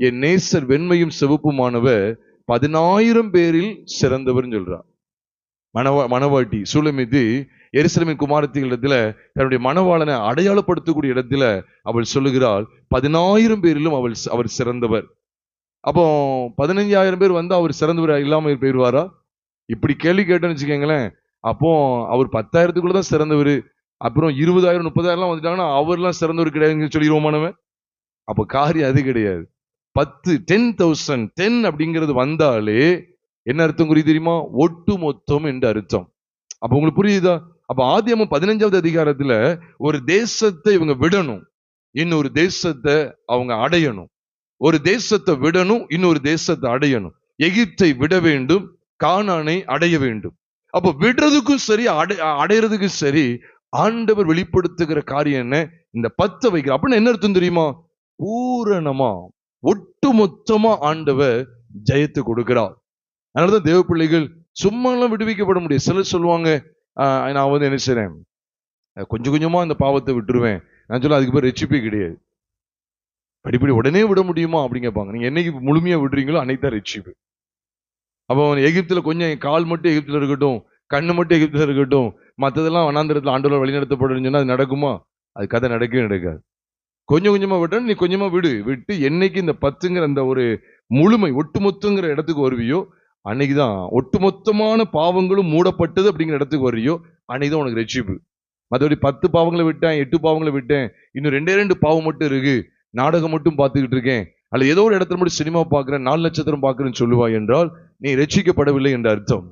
என் நேசர் வெண்மையும் சிவப்புமானவர் 10,000 பேரில் சிறந்தவர் சொல்றார். மணவாட்டி சூலமிதி எருசலேமின் குமாரத்திகளிடத்துல தன்னுடைய மணவாளனை அடையாளப்படுத்தக்கூடிய இடத்துல அவள் சொல்லுகிறாள் 10,000 பேரிலும் அவர் சிறந்தவர். அப்போ 15,000 பேர் வந்து அவர் சிறந்தவர் இல்லாம போயிடுவாரா? இப்படி கேள்வி கேட்டேன்னு வச்சுக்கோங்களேன். அப்போ அவர் 10,000க்குள்ளதான் சிறந்தவர், அப்புறம் 20,000 30,000 வந்துட்டாங்கன்னா அவர்லாம் சிறந்தவர் கிடையாதுன்னு சொல்லிடுவோமானவன். அப்போ காரியம் அது கிடையாது. 10,000 10 அப்படிங்கிறது வந்தாலே என்ன அர்த்தம் குறி தெரியுமா? ஒட்டு மொத்தம் என்று அர்த்தம். அப்ப உங்களுக்கு புரியுதா? அப்ப ஆதியாகமம் 15வது அதிகாரத்துல ஒரு தேசத்தை இவங்க விடணும், இன்னொரு தேசத்தை அவங்க அடையணும். ஒரு தேசத்தை விடணும், இன்னொரு தேசத்தை அடையணும். எகிப்தை விட வேண்டும், கானானை அடைய வேண்டும். அப்ப விடுறதுக்கும் சரி அடையிறதுக்கும் சரி ஆண்டவர் வெளிப்படுத்துகிற காரியம் என்ன? இந்த 10 வைக்கிற அப்படின்னு என்ன அர்த்தம் தெரியுமா? பூரணமா ஒட்டு மொத்தமா ஆண்டவர் ஜெயத்தை கொடுக்கிறார். அதனாலதான் தேவ பிள்ளைகள் சும்மா எல்லாம் விடுவிக்கப்பட முடியும். சிலர் சொல்லுவாங்க, நான் வந்து என்ன செய்றேன், கொஞ்சம் கொஞ்சமா அந்த பாவத்தை விட்டுருவேன். நான் சொல்ல அதுக்கு பேர் ரெச்சிப்பே கிடையாது. படிப்படி உடனே விட முடியுமா அப்படின்னு கேட்பாங்க. நீங்க என்னைக்கு முழுமையா விடுறீங்களோ அன்னைக்கு தான் ரெச்சிப்பு. அப்போ எகிப்துல கொஞ்சம் கால் மட்டும் எகிப்துல இருக்கட்டும், கண்ணு மட்டும் எகிப்துல இருக்கட்டும், மற்றதெல்லாம் வனாந்திரத்துல ஆண்டவர் வழிநடத்தப்படுன்னு சொன்னா அது நடக்குமா? அது கதை நடக்கவே நடக்காது. கொஞ்சம் கொஞ்சமா விட்டா நீ கொஞ்சமா விட்டு என்னைக்கு இந்த 10ங்கிற அந்த ஒரு முழுமை ஒட்டுமொத்தங்கிற இடத்துக்கு வருவியோ அன்னைக்குதான் ஒட்டுமொத்தமான பாவங்களும் மூடப்பட்டது அப்படிங்கிற இடத்துக்கு வர்றியோ அன்னைக்குதான் உனக்கு ரட்சிப்பு. மற்றபடி 10 பாவங்களை விட்டேன், 8 பாவங்களை விட்டேன், இன்னும் 2 பாவம் மட்டும் இருக்கு, நாடகம் மட்டும் பார்த்துக்கிட்டு இருக்கேன், அல்ல ஏதோ ஒரு இடத்துல மட்டும் சினிமா பார்க்கிறேன், 4 நட்சத்திரம் பார்க்கிறேன்னு சொல்லுவாய் என்றால் நீ ரட்சிக்கப்படவில்லை என்ற அர்த்தம்.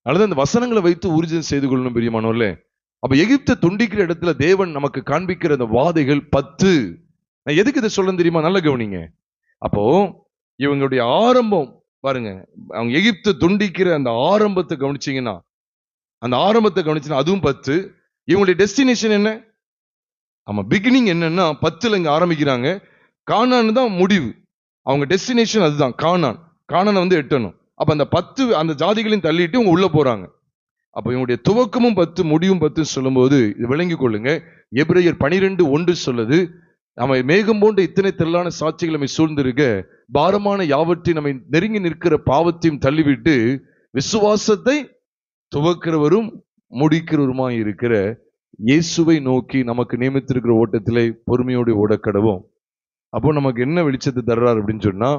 அல்லது அந்த வசனங்களை வைத்து ஊர்ஜிதம் செய்து கொள்ளணும் பிரியமானவர்களே. அப்ப எகிப்தை துண்டிக்கிற இடத்துல தேவன் நமக்கு காண்பிக்கிற அந்த வாதைகள் 10. நான் எதுக்கு இதை சொல்ல தெரியுமா? நல்ல கவனிங்க. அப்போ இவங்களுடைய ஆரம்பம் பாருங்க, அவங்க எகிப்தை துண்டிக்கிற அந்த ஆரம்பத்தை கவனிச்சீங்கன்னா அதுவும் 10. இவங்களுடைய டெஸ்டினேஷன் என்ன? ஆமா, பிகினிங் என்னன்னா 10ல இங்க ஆரம்பிக்கிறாங்க. கானான் தான் முடிவு. அவங்க டெஸ்டினேஷன் அதுதான், கானான் வந்து எட்டணும். அப்ப அந்த 10 அந்த ஜாதிகளையும் தள்ளிட்டு இவங்க உள்ள போறாங்க. அப்ப இவங்களுடைய துவக்கமும் 10 முடிவும் 10 சொல்லும்போது இது விளங்கிக் கொள்ளுங்க. எபிரேயர் 12:1 சொல்லுது, நம்ம மேகம் போன்ற இத்தனை திரளான சாட்சிகள் நம்மை சூழ்ந்திருக்க பாரமான யாவற்றை நம்மை நெருங்கி நிற்கிற பாவத்தையும் தள்ளிவிட்டு விசுவாசத்தை துவக்கிறவரும் முடிக்கிறவருமாய் இருக்கிற இயேசுவை நோக்கி நமக்கு நியமித்திருக்கிற ஓட்டத்திலே பொறுமையோடு ஓடக்கடவோம். அப்போ நமக்கு என்ன வெளிச்சத்தை தர்றார் அப்படின்னு சொன்னா,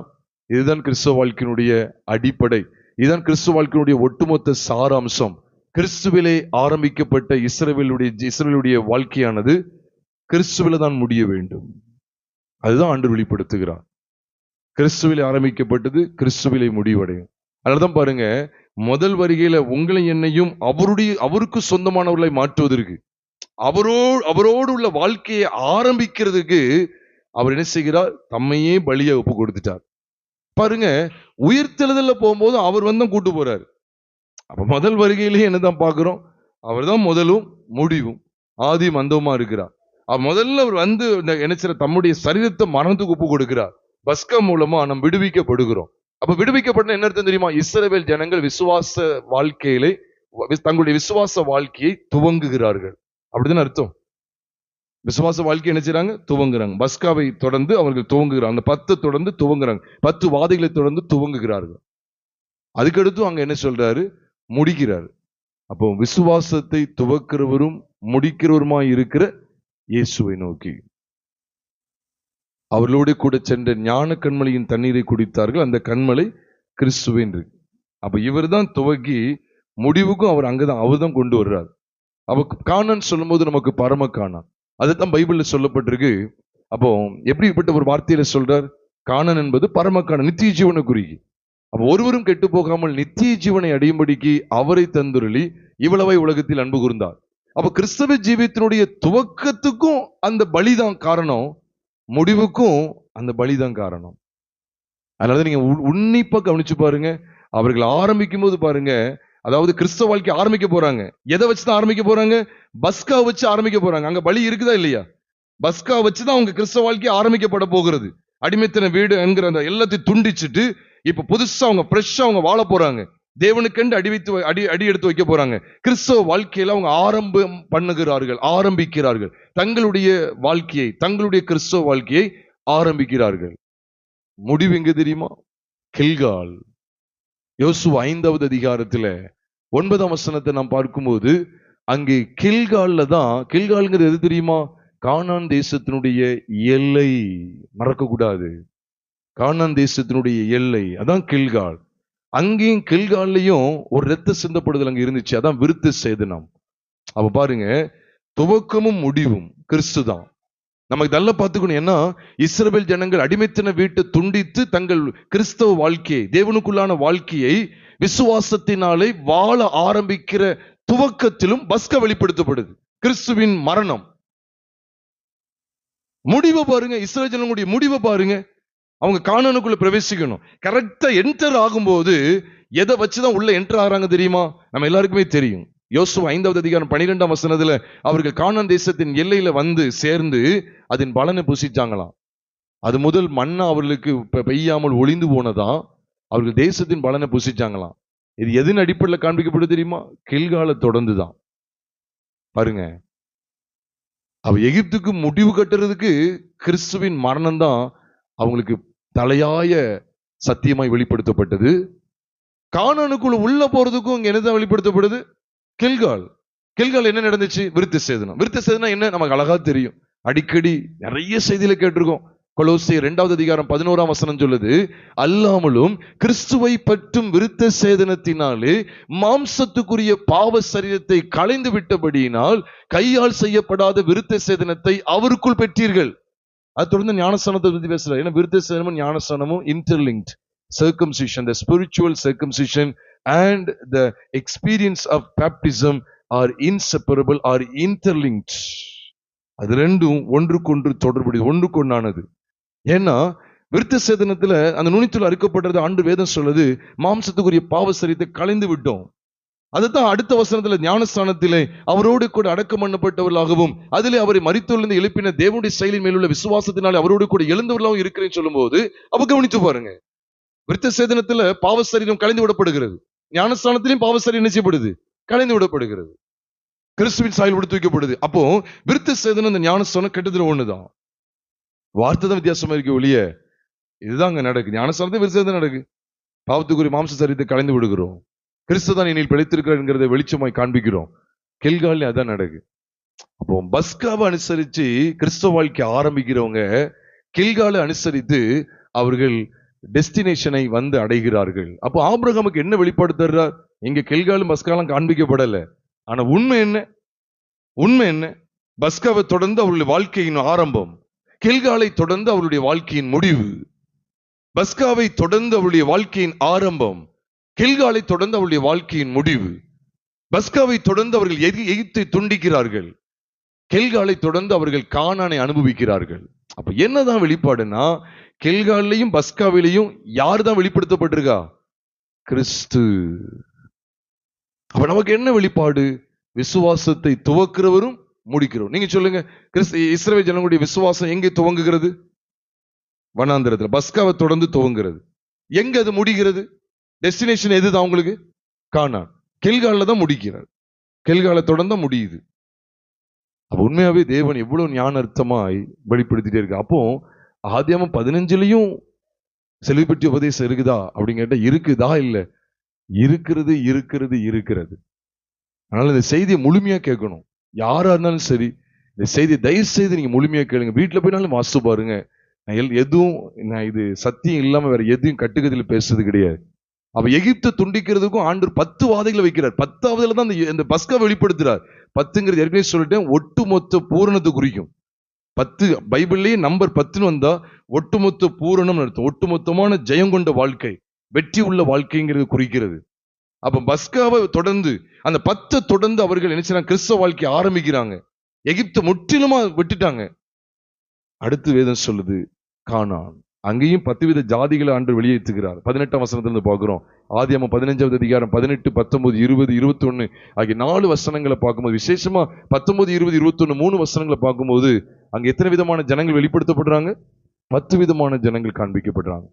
இதுதான் கிறிஸ்துவ வாழ்க்கையினுடைய அடிப்படை, இதுதான் கிறிஸ்துவ வாழ்க்கையினுடைய ஒட்டுமொத்த சாராம்சம். கிறிஸ்துவிலே ஆரம்பிக்கப்பட்ட இஸ்ரவேலுடைய வாழ்க்கையானது கிறிஸ்துவில தான் முடிய வேண்டும். அதுதான் ஆண்டவர் வெளிப்படுத்துகிறார். கிறிஸ்துவிலே ஆரம்பிக்கப்பட்டது கிறிஸ்துவிலே முடிவடையும். அதனாலதான் பாருங்க, முதல் வருகையில உங்களை என்னையும் அவருக்கு சொந்தமானவர்களை மாற்றுவதற்கு, அவரோடு உள்ள வாழ்க்கையை ஆரம்பிக்கிறதுக்கு அவர் என்ன செய்கிறார்? தம்மையே பலியா ஒப்பு கொடுத்துட்டார். பாருங்க, உயிர்த்தெழுதல்ல போகும்போது அவர் வந்து கூட்டு போறாரு. அப்ப முதல் வருகையிலேயே என்னதான் பார்க்கிறோம்? அவர் தான் முதலும் முடிவும் ஆதியும் அந்தவுமா இருக்கிறார். முதல்ல அவர் வந்து என்ன செய்யற? தம்முடைய சரீரத்தை மரணத்துக்கு ஒப்பு கொடுக்கிறார். பஸ்கா மூலமா நாம் விடுவிக்கப்படுகிறோம். அப்ப விடுவிக்கப்பட்ட என்ன அர்த்தம் தெரியுமா? இஸ்ரவேல் ஜனங்கள் விசுவாச வாழ்க்கையிலே தங்களுடைய விசுவாச வாழ்க்கையை துவங்குகிறார்கள். அப்படிதான் அர்த்தம். விசுவாச வாழ்க்கை என்ன செய்றாங்க? துவங்குறாங்க. பஸ்காவை தொடர்ந்து அவர்கள் துவங்குகிறாங்க. அந்த 10 தொடர்ந்து துவங்குறாங்க. 10 வாதைகளை தொடர்ந்து துவங்குகிறார்கள். அதுக்கடுத்து அங்க என்ன சொல்றாரு? முடிக்கிறார். அப்போ விசுவாசத்தை துவக்கிறவரும் முடிக்கிறவருமாய் இருக்கிற இயேசுவை நோக்கி அவர்களோடு கூட சென்ற ஞான கண்மலையின் தண்ணீரை குடித்தார்கள். அந்த கண்மலை கிறிஸ்துவின் இருக்கு. அப்ப இவர் தான் துவக்கி முடிவுக்கும் அவர் தான் கொண்டு வர்றார். அப்ப கானான் சொல்லும்போது நமக்கு பரம கானான், அதுதான் பைபிள்ல சொல்லப்பட்டிருக்கு. அப்போ எப்படிப்பட்ட ஒரு வார்த்தையில சொல்றார்? கானான் என்பது பரம கானான், நித்திய ஜீவனை குறிக்கு. அப்ப ஒருவரும் கெட்டு போகாமல் நித்திய ஜீவனை அடையும்படிக்கு அவரை தந்துருளி இவ்வளவை உலகத்தில் அன்பு கூர்ந்தார். அப்ப கிறிஸ்தவ ஜீவியத்தினுடைய துவக்கத்துக்கும் அந்த பலிதான் காரணம், முடிவுக்கும் அந்த பலிதான் காரணம். அதனால நீங்க உன்னிப்பா கவனிச்சு பாருங்க. அவர்கள் ஆரம்பிக்கும் போது பாருங்க, அதாவது கிறிஸ்தவ வாழ்க்கை ஆரம்பிக்க போறாங்க, எதை வச்சுதான் ஆரம்பிக்க போறாங்க? பஸ்கா வச்சு ஆரம்பிக்க போறாங்க. அங்க பலி இருக்குதா இல்லையா? பஸ்கா வச்சுதான் அவங்க கிறிஸ்தவ வாழ்க்கை ஆரம்பிக்கப்பட போகிறது. அடிமைத்தன வீடு என்கிற அந்த எல்லாத்தையும் துண்டிச்சுட்டு இப்ப புதுசா அவங்க ஃப்ரெஷ்ஷா அவங்க வாழ போறாங்க. தேவனுக்கென்று அடி எடுத்து வைக்க போறாங்க. கிறிஸ்தவ வாழ்க்கையில அவங்க ஆரம்பிக்கிறார்கள் தங்களுடைய வாழ்க்கையை, தங்களுடைய கிறிஸ்தவ வாழ்க்கையை ஆரம்பிக்கிறார்கள். முடிவு எங்க தெரியுமா? கில்கால். யோசுவா 5வது அதிகாரத்துல 9ஆம் வசனத்தை நாம் பார்க்கும்போது அங்கே கில்கால்ல தான், கில்கால்ங்கிறது எது தெரியுமா? கானான் தேசத்தினுடைய எல்லை. மறக்க கூடாது, கானான் தேசத்தினுடைய எல்லை அதான் கில்கால். அங்கேயும் கில்கால்லையும் ஒரு இரத்த சிந்தப்படுதல் அங்க இருந்துச்சு, அதான் விருத்த சேதனம். அப்ப பாருங்க, துவக்கமும் முடிவும் கிறிஸ்து தான். நமக்கு நல்லா பார்த்துக்கணும். ஏன்னா இஸ்ரவேல் ஜனங்கள் அடிமைத்தன வீட்டை துண்டித்து தங்கள் கிறிஸ்தவ வாழ்க்கையை, தேவனுக்குள்ளான வாழ்க்கையை விசுவாசத்தினாலே வாழ ஆரம்பிக்கிற துவக்கத்திலும் பஸ்கா வெளிப்படுத்தப்படுது. கிறிஸ்துவின் மரணம். முடிவை பாருங்க, இஸ்ரவேல் ஜனங்களுடைய முடிவை பாருங்க. அவங்க கானானுக்குள்ள பிரவேசிக்கணும். கரெக்டா என்டர் ஆகும்போது எதை வச்சுதான் உள்ள என்டர் ஆகிறாங்க தெரியுமா? நம்ம எல்லாருக்குமே தெரியும். யோசுவா 5வது அதிகாரம் 12ஆம் வசனத்துல அவர்கள் கானான் தேசத்தின் எல்லையில வந்து சேர்ந்து அதன் பலனை புசிச்சாங்களாம். அது முதல் மண்ணா அவர்களுக்கு பெய்யாமல் ஒளிந்து போனதா, அவர்கள் தேசத்தின் பலனை புசிச்சாங்களாம். இது எதன் அடிப்படையில் காண்பிக்கப்படுது தெரியுமா? கில்காலை தொடர்ந்துதான். பாருங்க, அவ எகிப்துக்கு முடிவு கட்டுறதுக்கு கிறிஸ்துவின் மரணம் தான் அவங்களுக்கு தலையாய சத்தியமாய் வெளிப்படுத்தப்பட்டது. கானானுக்குள்ள உள்ள போறதுக்கும் இங்க என்னதான் வெளிப்படுத்தப்படுது? கில்கால். கில்கால் என்ன நடந்துச்சு? விருத்த சேதனம். விருத்த சேதனம் என்ன நமக்கு அழகா தெரியும், அடிக்கடி நிறைய செய்தியில கேட்டிருக்கோம். கொலோசியர் 2வது அதிகாரம் 11ஆம் வசனம் சொல்லுது, அல்லாமலும் கிறிஸ்துவை பற்றும் விருத்த சேதனத்தினாலே மாம்சத்துக்குரிய பாவ சரீரத்தை களைந்து விட்டபடியினால் கையால் செய்யப்படாத விருத்த சேதனத்தை அவருக்குள் பெற்றீர்கள். அது தொடர்ந்து ஞானஸ்தானத்தை பத்தி பேசுறாரு. ஏன்னா விருத்த சேதனமும் ஞானஸ்தானமும் interlinked. Circumcision, the spiritual circumcision and the experience of baptism are inseparable, are interlinked. அது ரெண்டும் ஒன்றுக்கொன்று தொடர்புடையது, ஒன்றுக்கொன்னானது. ஏன்னா விருத்த சேதனத்துல அந்த நுனித்துல அறுக்கப்பட்டது ஆண்டு வேதம் சொல்லுது, மாம்சத்துக்குரிய பாவ சரீரத்தை களைந்து விட்டோம். அதுதான் அடுத்த வசனத்துல ஞானஸ்தானத்திலே அவரோடு கூட அடக்கம் பண்ணப்பட்டவர்களாகவும் அதிலே அவரை மரித்தோரிலிருந்து எழுப்பின தேவனுடைய செயலின் மேலுள்ள விசுவாசத்தினாலே அவரோடு கூட எழுந்தவர்களாகவும் இருக்கிறேன்னு சொல்லும் போது அவ கவனித்து பாருங்க, விருத்த சேதனத்துல பாவ சரீரம் கலைந்து விடப்படுகிறது, ஞானஸ்தானத்திலையும் பாவ சரீரம் நிச்சயப்படுது, கலைந்து விடப்படுகிறது, கிறிஸ்துவின் சாயல் விடுத்து வைக்கப்படுது. அப்போ விருத்த சேதனம் இந்த ஞானஸ்தானம் கிட்டத்தட்ட ஒண்ணுதான், வார்த்தை தான் வித்தியாசமா இருக்கு ஒழிய இதுதான் அங்க நடக்கு. ஞானஸ்தானத்தை விருத்த சேதனம் நடக்கு, பாவத்துக்குரிய மாம்ச சரீரத்தை கலைந்து விடுகிறோம், கிறிஸ்து தான் என்னில் பிழைத்திருக்கிறார் என்கிறதை வெளிச்சமாய் காண்பிக்கிறோம். கில்கால்ல அதான் நடக்கு. அப்போ பஸ்காவை அனுசரிச்சு கிறிஸ்தவ வாழ்க்கை ஆரம்பிக்கிறவங்க கில்காலை அனுசரித்து அவர்கள் டெஸ்டினேஷனை வந்து அடைகிறார்கள். அப்போ ஆபிரகாமுக்கு என்ன வெளிப்பாடு தர்றார்? இங்க கில்காலும் பஸ்காலும் காண்பிக்கப்படல. ஆனா உண்மை என்ன? உண்மை என்ன? பஸ்காவை தொடர்ந்து அவருடைய வாழ்க்கையின் ஆரம்பம், கில்காலை தொடர்ந்து அவருடைய வாழ்க்கையின் முடிவு. பஸ்காவை தொடர்ந்து அவருடைய வாழ்க்கையின் ஆரம்பம், கில்காலை தொடர்ந்து அவருடைய வாழ்க்கையின் முடிவு. பஸ்காவை தொடர்ந்து அவர்கள் எகிப்தை துண்டிக்கிறார்கள், கில்காலை தொடர்ந்து அவர்கள் கானானை அனுபவிக்கிறார்கள். அப்ப என்னதான் வெளிப்பாடுனா, கில்காலையும் பஸ்காவிலையும் யார் தான் வெளிப்படுத்தப்பட்டிருக்கா? கிறிஸ்து. அப்ப நமக்கு என்ன வெளிப்பாடு? விசுவாசத்தை துவக்கிறவரும் முடிக்கிறோம். நீங்க சொல்லுங்க, இஸ்ரவேல் ஜனங்களுடைய விசுவாசம் எங்கே துவங்குகிறது? வனாந்திரத்தில். பஸ்காவை தொடர்ந்து துவங்குகிறது. எங்க அது முடிகிறது? டெஸ்டினேஷன் எதுதான் உங்களுக்கு? கானான். கில்கால்ல தான் முடிக்கிறார், கில்காலை தொடர்ந்து முடியுது. அப்ப உண்மையாவே தேவன் எவ்வளவு ஞான அர்த்தமாய் வெளிப்படுத்திட்டே இருக்கு. அப்போ ஆதியாகமம் 15லயும் சிலுவை பற்றி உபதேசம் இருக்குதா அப்படின்னு கேட்டா இருக்குதா? இல்ல, இருக்கிறது இருக்கிறது இருக்கிறது. அதனால இந்த செய்தியை முழுமையா கேட்கணும். யாரா இருந்தாலும் சரி, இந்த செய்தியை தயவு செய்து நீங்க முழுமையா கேளுங்க. வீட்டுல போயினாலும் வாசித்து பாருங்க. நான் எதுவும் இது சத்தியம் இல்லாம வேற எதையும் கட்டுக்கதையில பேசுறது கிடையாது. அப்ப எகிப்தை துண்டிக்கிறதுக்கும் ஆண்டவர் 10 வாதைகளை வைக்கிறார். 10வதுல தான் இந்த பஸ்கா வெளிப்படுத்துறார். 10ங்கிறது ஏற்கனவே சொல்லிட்டேன், ஒட்டுமொத்த பூரணத்தை குறிக்கும். 10 பைபிள்லயே நம்பர் 10ன்னு வந்தா ஒட்டுமொத்த பூரணம் அர்த்தம். ஒட்டுமொத்தமான ஜெயம் கொண்ட வாழ்க்கை, வெற்றி உள்ள வாழ்க்கைங்கிறது குறிக்கிறது. அப்ப பஸ்காவை தொடர்ந்து அந்த 10 தொடர்ந்து அவர்கள் என்ன செய்றாங்க? கிறிஸ்தவ வாழ்க்கையை ஆரம்பிக்கிறாங்க. எகிப்தை முற்றிலுமா விட்டுட்டாங்க. அடுத்து வேதம் சொல்லுது கானான். அங்கேயும் 10 வித ஜாதிகளை ஆண்டவர் வெளியேற்றுகிறார். 18ஆம் வசனத்திலிருந்து பார்க்கிறோம். ஆதியாகமம் 15வது அதிகாரம் 18, 19, 20, 21 ஆகிய 4 வசனங்களை பார்க்கும்போது, விசேஷமா 19, 20, 21 3 வசனங்களை பார்க்கும்போது அங்க எத்தனை விதமான ஜனங்கள் வெளிப்படுத்தப்படுறாங்க? 10 விதமான ஜனங்கள் காண்பிக்கப்படுறாங்க.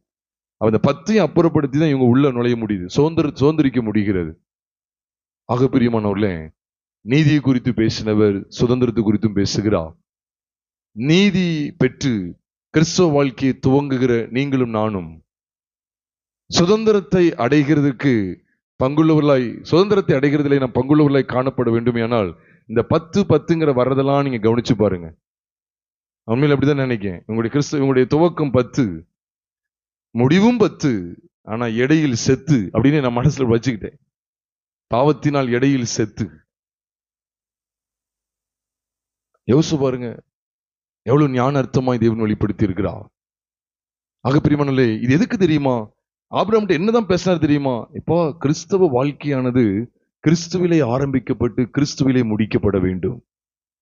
அந்த 10ஐயும் அப்புறப்படுத்தி தான் இவங்க உள்ள நுழைய முடியுது, சுதந்திரிக்க முடிகிறது. ஆக பிரியமானவர்களே, நீதியை குறித்து பேசினவர் சுதந்திரத்தை குறித்தும் பேசுகிறார். நீதி பெற்று கிறிஸ்தவ வாழ்க்கையை துவங்குகிற நீங்களும் நானும் சுதந்திரத்தை அடைகிறதுக்கு பங்குள்ளவர்களாய், சுதந்திரத்தை அடைகிறதுல நாம் பங்குள்ளவர்களாய் காணப்பட வேண்டுமானால் இந்த 10ங்கிற வர்றதெல்லாம் நீங்க கவனிச்சு பாருங்க. உண்மையில் அப்படிதான் நினைக்கிறேன். உங்களுடைய துவக்கம் 10, முடிவும் 10, ஆனா இடையில் செத்து அப்படின்னு நான் மனசுல வச்சுக்கிட்டேன். பாவத்தினால் இடையில் செத்து. யோசிச்சு பாருங்க, எவ்வளவு ஞான அர்த்தமாய் தேவன் வெளிப்படுத்தி இருக்கிறார். ஆக பிரியமானவர்களே, இது எதுக்கு தெரியுமா? ஆபிரகாம்கிட்ட என்னதான் பேசினார் தெரியுமா? இப்போ கிறிஸ்தவ வாழ்க்கையானது கிறிஸ்துவிலே ஆரம்பிக்கப்பட்டு கிறிஸ்துவிலே முடிக்கப்பட வேண்டும்.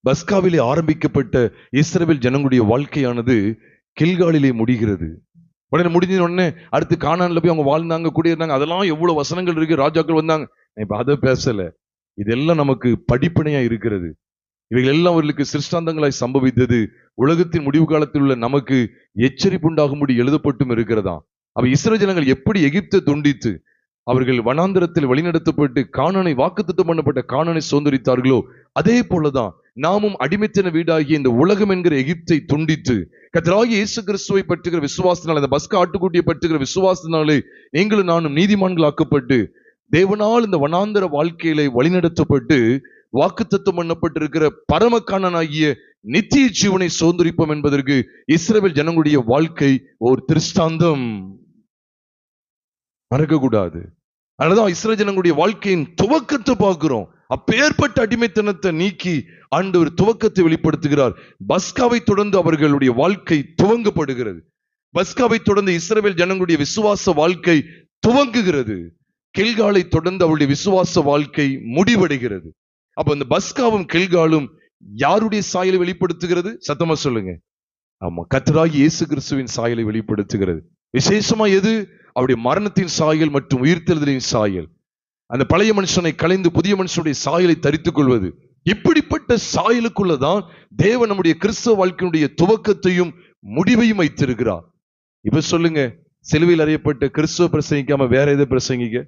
பஸ்காவிலே ஆரம்பிக்கப்பட்ட இஸ்ரவேல் ஜனங்களுடைய வாழ்க்கையானது கில்காலிலே முடிகிறது. உடனே முடிஞ்ச உடனே அடுத்து கானான்ல போய் அவங்க வாழ்ந்தாங்க, குடியிருந்தாங்க. அதெல்லாம் எவ்வளவு வசனங்கள் இருக்கு, ராஜாக்கள் வந்தாங்க. இப்ப அதை பேசல. இதெல்லாம் நமக்கு படிப்பினையா இருக்கிறது. இவைகள் எல்லாம் அவர்களுக்கு சிருஷ்டாந்தங்களாய் சம்பவித்தது. உலகத்தின் முடிவு காலத்தில் உள்ள நமக்கு எச்சரிப்பு உண்டாகும்படி எழுதப்பட்டும் இருக்கிறதா. அவ இஸ்ரவேல் ஜனங்கள் எப்படி எகிப்தை துண்டித்து அவர்கள் வனாந்தரத்தில் வழிநடத்தப்பட்டு கானானை, வாக்குத்தத்தம் பண்ணப்பட்ட கானானை சுதந்தரித்தார்களோ, அதே போலதான் நாமும் அடிமைத்தன வீடாகிய இந்த உலகம் என்கிற எகிப்தை துண்டித்து கர்த்தராகிய இயேசு கிறிஸ்துவை பற்றுகிற விசுவாசத்தினாலே, அந்த பஸ்கா ஆட்டுக்குட்டியை பற்றுகிற விசுவாசத்தினாலே நீங்களும் நானும் நீதிமான்கள் ஆக்கப்பட்டு தேவனால் இந்த வனாந்தர வாழ்க்கையிலே வழிநடத்தப்பட்டு வாக்குத்தத்தம் பண்ணப்பட்டிருக்கிற பரம கானானாகிய நித்திய ஜீவனை சுதந்தரிப்போம் என்பதற்கு இஸ்ரவேல் ஜனங்களுடைய வாழ்க்கை ஒரு திருஷ்டாந்தம். மறக்கக்கூடாது. அதனாலதான் இஸ்ரவேல் ஜனங்களுடைய வாழ்க்கையின் துவக்கத்தை பார்க்கிறோம். அப்பேற்பட்ட அடிமைத்தனத்தை நீக்கி ஆண்டவர் துவக்கத்தை வெளிப்படுத்துகிறார். பஸ்காவை தொடர்ந்து அவர்களுடைய வாழ்க்கை துவங்கப்படுகிறது. பஸ்காவை தொடர்ந்து இஸ்ரவேல் ஜனங்களுடைய விசுவாச வாழ்க்கை துவங்குகிறது. கில்காலை தொடர்ந்து அவருடைய விசுவாச வாழ்க்கை முடிவடைகிறது. அப்ப இந்த பஸ்காவும் கில்காலும் யாருடைய சாயலை வெளிப்படுத்துகிறது? சத்தமா சொல்லுங்க. ஆமா, கர்த்தராகிய இயேசு கிறிஸ்துவின் சாயலை வெளிப்படுத்துகிறது. விசேஷமா எது? அவருடைய மரணத்தின் சாயல் மற்றும் உயிர்த்தெழுதலின் சாயல். அந்த பழைய மனுஷனை கலைந்து புதிய மனுஷனுடைய சாயலை தரித்துக் கொள்வது. இப்படிப்பட்ட சாயலுக்குள்ளதான் தேவன் நம்முடைய கிறிஸ்தவ வாழ்க்கையினுடைய துவக்கத்தையும் முடிவையும் வைத்திருக்கிறார். இப்ப சொல்லுங்க, சிலுவையில் அறியப்பட்ட கிறிஸ்துவ பிரசங்கிக்காம வேற எதை பிரசங்கிக்க?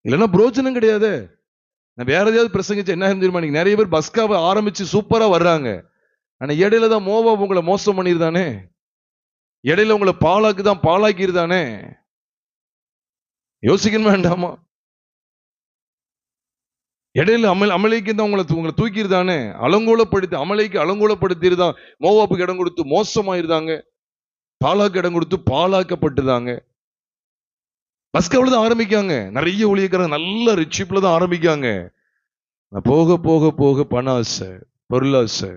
இல்லைன்னா பிரோஜனம் கிடையாது. நான் வேற ஏதாவது பிரசங்கிச்சு என்ன தெரியுமா? நீங்க நிறைய பேர் பஸ்காவை ஆரம்பிச்சு சூப்பரா வர்றாங்க. ஆனா இடையில தான் மோவாப் உங்களை மோசம் பண்ணிருதானே, இடையில உங்களை பாழாக்கிருதானே. யோசிக்கணும் வேண்டாமா? இடையில அமலேக்கு தான் உங்களை தூக்கிருதானே, அமலேக்கு அலங்கோலப்படுத்திருதான். மோவாப்புக்கு இடம் கொடுத்து மோசமாயிருந்தாங்க, பாலாக்கு இடம் கொடுத்து பாலாக்கப்பட்டுதாங்க. பஸ்காவில தான் ஆரம்பிக்காங்க. நிறைய ஊழியக்காரங்க நல்ல ரிச்சிப்ல தான் ஆரம்பிக்காங்க. போக போக போக பண ஆசை, பொருளாசை.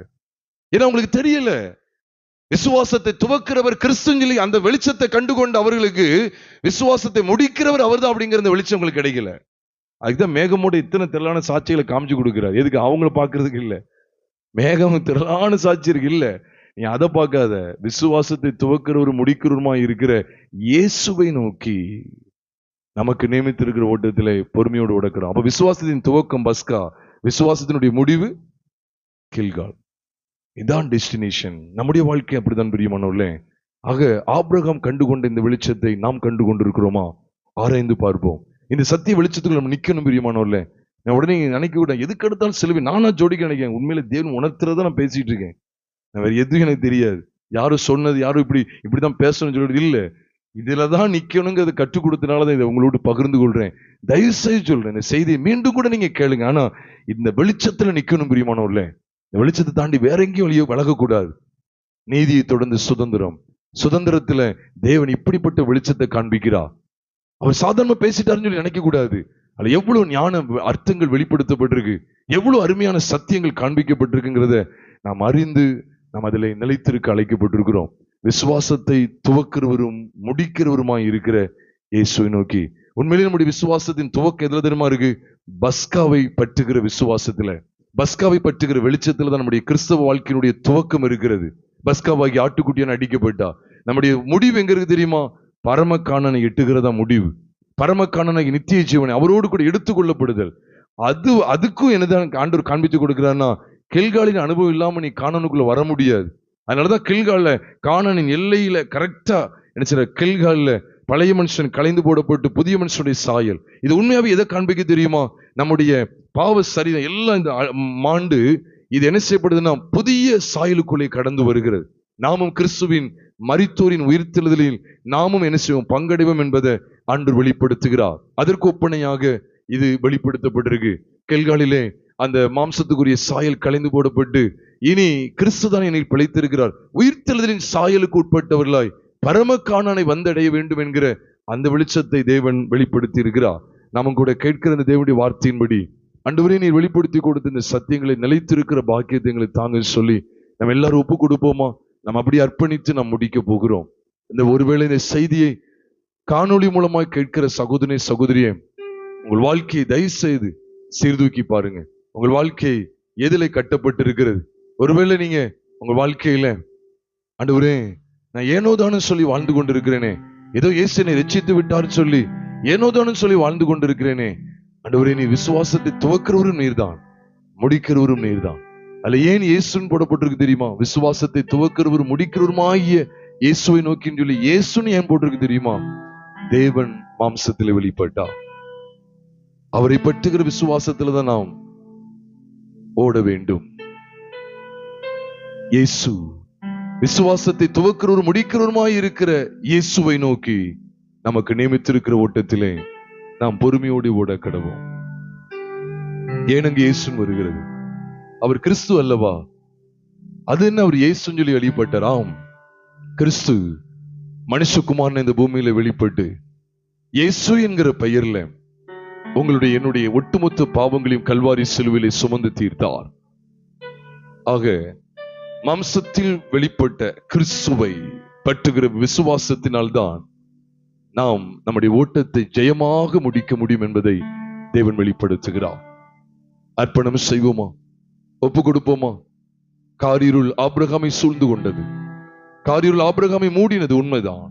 ஏன்னா உங்களுக்கு தெரியல, விசுவாசத்தை துவக்கிறவர் கிறிஸ்துன்னு சொல்லி அந்த வெளிச்சத்தை கண்டுகொண்டு அவர்களுக்கு விசுவாசத்தை முடிக்கிறவர் அவர் தான் அப்படிங்கிற அந்த வெளிச்சம் உங்களுக்கு கிடைக்கல. அதுதான் மேகமோட இத்தனை திரளான சாட்சிகளை காமிச்சு கொடுக்கிறார். எதுக்கு? அவங்கள பாக்குறதுக்கு இல்ல. மேகம் திரளான சாட்சி இருக்கு இல்ல, நீ அதை பார்க்காத. விசுவாசத்தை துவக்கிறவர் முடிக்கிறவருமா இருக்கிற இயேசுவை நோக்கி நமக்கு நியமித்திருக்கிற ஓட்டத்திலே பொறுமையோடு ஓடக்கிறோம். அப்ப விசுவாசத்தின் துவக்கம் பஸ்கா, விசுவாசத்தினுடைய முடிவு கில்கால். இதான் டெஸ்டினேஷன். நம்முடைய வாழ்க்கை அப்படித்தான் பிரியமானவர்களே. ஆக ஆபிரகாம் கண்டுகொண்ட இந்த வெளிச்சத்தை நாம் கண்டு கொண்டிருக்கிறோமா? ஆராய்ந்து பார்ப்போம். இந்த சத்திய வெளிச்சத்துக்கு நம்ம நிக்கணும் பிரியமானவர்களே. நான் உடனே நினைக்க கூட எதுக்கு எடுத்தாலும் சிலுவை நானா ஜோடிக்க நினைக்கிறேன். உண்மையில தேவன் உணர்த்துறத நான் பேசிட்டு இருக்கேன். நான் வேற எதுவும் எனக்கு தெரியாது. யாரும் சொன்னது, யாரும் இப்படிதான் பேசணும்னு சொல்றது இல்ல. இதுலதான் நிக்கணுங்கிறத கற்றுக் கொடுத்தனாலதான் இதை உங்களோடு பகிர்ந்து கொள்றேன். தயவு செய்து சொல்றேன், இந்த செய்தியை மீண்டும் கூட நீங்க கேளுங்க. ஆனா இந்த வெளிச்சத்துல நிக்கணும் பிரியமானவர்களே. இந்த வெளிச்சத்தை தாண்டி வேற எங்கேயும் வழியோ விலகக்கூடாது. நீதியை தொடர்ந்து சுதந்திரம். சுதந்திரத்துல தேவன் இப்படிப்பட்ட வெளிச்சத்தை காண்பிக்கிறார். அவர் சாதாரணமா பேசிட்டாருன்னு சொல்லி நினைக்க கூடாது. அதுல எவ்வளவு ஞான அர்த்தங்கள் வெளிப்படுத்தப்பட்டிருக்கு, எவ்வளவு அருமையான சத்தியங்கள் காண்பிக்கப்பட்டிருக்குங்கிறத நாம் அறிந்து நாம் அதில் நிலைத்திருக்க அழைக்கப்பட்டிருக்கிறோம். விசுவாசத்தை துவக்கிறவரும் முடிக்கிறவருமாய் இருக்கிற இயேசுவை நோக்கி. உண்மையிலே நம்முடைய விசுவாசத்தின் துவக்கம் எதுல தெரியுமா இருக்கு? பஸ்காவை பற்றுகிற விசுவாசத்துல, பஸ்காவை பற்றுகிற வெளிச்சத்துல தான் நம்முடைய கிறிஸ்தவ வாழ்க்கையினுடைய துவக்கம் இருக்கிறது. பஸ்காவாகி ஆட்டுக்குட்டியான அடிக்கப்பட்டா நம்முடைய முடிவு எங்க இருக்கு தெரியுமா? பரமக்காணனை எட்டுகிறதா முடிவு. பரமக்காணனை நித்திய ஜீவனை அவரோடு கூட எடுத்துக்கொள்ளப்படுதல். அதுக்கும் என்னதான் ஆண்டவர் காண்பித்து கொடுக்கிறான்னா, கில்காலின் அனுபவம் இல்லாம நீ காணனுக்குள்ள வர முடியாது. அதனாலதான் கில்கால்ல காணனின் எல்லையில கரெக்டா என்ன செய்யற, கில்கால்ல பழைய மனுஷன் கலைந்து போடப்பட்டு புதிய மனுஷனுடைய சாயல். இது உண்மையாவே எதை காண்பிக்க தெரியுமா? நம்முடைய பாவ சரீரம் எல்லாம் இந்த மாண்டு இது என்ன செய்யப்படுதுன்னா புதிய சாயலுக்குள்ளே கடந்து வருகிறது. நாமும் கிறிஸ்துவின் மரித்தோரின் உயிர்த்தெழுதலில் நாமும் என்ன செய்வோம்? பங்கடைவோம் என்பதை ஆண்டவர் வெளிப்படுத்துகிறார். அதற்கு ஒப்பனையாக இது வெளிப்படுத்தப்பட்டிருக்கு. கில்காலிலே அந்த மாம்சத்துக்குரிய சாயல் கலைந்து போடப்பட்டு இனி கிறிஸ்துதான் என்னை பிழைத்திருக்கிறார், உயிர்த்தெழுதலின் சாயலுக்கு உட்பட்டவர்களாய் பரமக்காணனை வந்தடைய வேண்டும் என்கிற அந்த வெளிச்சத்தை தேவன் வெளிப்படுத்தி இருக்கிறார். நாமும் கூட கேட்கிற இந்த தேவனுடைய வார்த்தையின்படி ஆண்டவரே நீர் வெளிப்படுத்தி கொடுத்த இந்த சத்தியங்களை நிலைத்திருக்கிற பாக்கியத்தை எங்களை தாங்க சொல்லி நம்ம எல்லாரும் ஒப்பு கொடுப்போமா? நம்ம அப்படி அர்ப்பணித்து நாம் முடிக்க போகிறோம். இந்த ஒருவேளை இந்த செய்தியை காணொளி மூலமாய் கேட்கிற சகோதரனே சகோதரியே, உங்கள் வாழ்க்கையை தயவு செய்து சீர்தூக்கி பாருங்க. உங்கள் வாழ்க்கை எதிலே கட்டப்பட்டு இருக்கிறது? ஒருவேளை நீங்க உங்க வாழ்க்கையில ஆண்டவரே நான் ஏனோதானு சொல்லி வாழ்ந்து கொண்டிருக்கிறேனே, ஏதோ இயேசுனை ரட்சித்து விட்டார் சொல்லி ஏனோதானு சொல்லி வாழ்ந்து கொண்டிருக்கிறேனே, ஆண்டவரே நீ விசுவாசத்தை துவக்கிறவரும் நீர்தான், முடிக்கிறவரும் நீர்தான். அதுல ஏன் இயேசுன்னு போடப்பட்டிருக்கு தெரியுமா? விசுவாசத்தை துவக்கிறவரும் முடிக்கிறவருமாகிய இயேசுவை நோக்கின்னு சொல்லி இயேசுன்னு ஏன் போட்டிருக்கு தெரியுமா? தேவன் மாம்சத்தில் வெளிப்பட்டார். அவரை பற்றுகிற விசுவாசத்துலதான் நாம் ஓட வேண்டும். இயேசு விசுவாசத்தை துவக்கிறவரும் முடிக்கிறவருமாய் இருக்கிற இயேசுவை நோக்கி நமக்கு நியமித்திருக்கிற ஓட்டத்திலே நாம் பொறுமையோடு ஓட கடவோம். ஏனங்க இயேசு வருகிறது? அவர் கிறிஸ்து அல்லவா? அது என்ன அவர் இயேசுன்னு சொல்லி வெளிப்பட்டார்? ஆம், கிறிஸ்து மனுஷகுமாரன் இந்த பூமியில வெளிப்பட்டு இயேசு என்கிற பெயர்ல உங்களுடைய என்னுடைய ஒட்டுமொத்த பாவங்களையும் கல்வாரி சிலுவையிலே சுமந்து தீர்த்தார். ஆக மாம்சத்தில் வெளிப்பட்ட கிறிஸ்துவை பற்றுகிற விசுவாசத்தினால்தான் நாம் நம்முடைய ஓட்டத்தை ஜெயமாக முடிக்க முடியும் என்பதை தேவன் வெளிப்படுத்துகிறார். அர்ப்பணம் செய்வோமா? ஒப்பு கொடுப்போமா? காரிருள் ஆபிரகாமை சூழ்ந்து கொண்டது, காரிருள் ஆபிரகாமை மூடினது உண்மைதான்.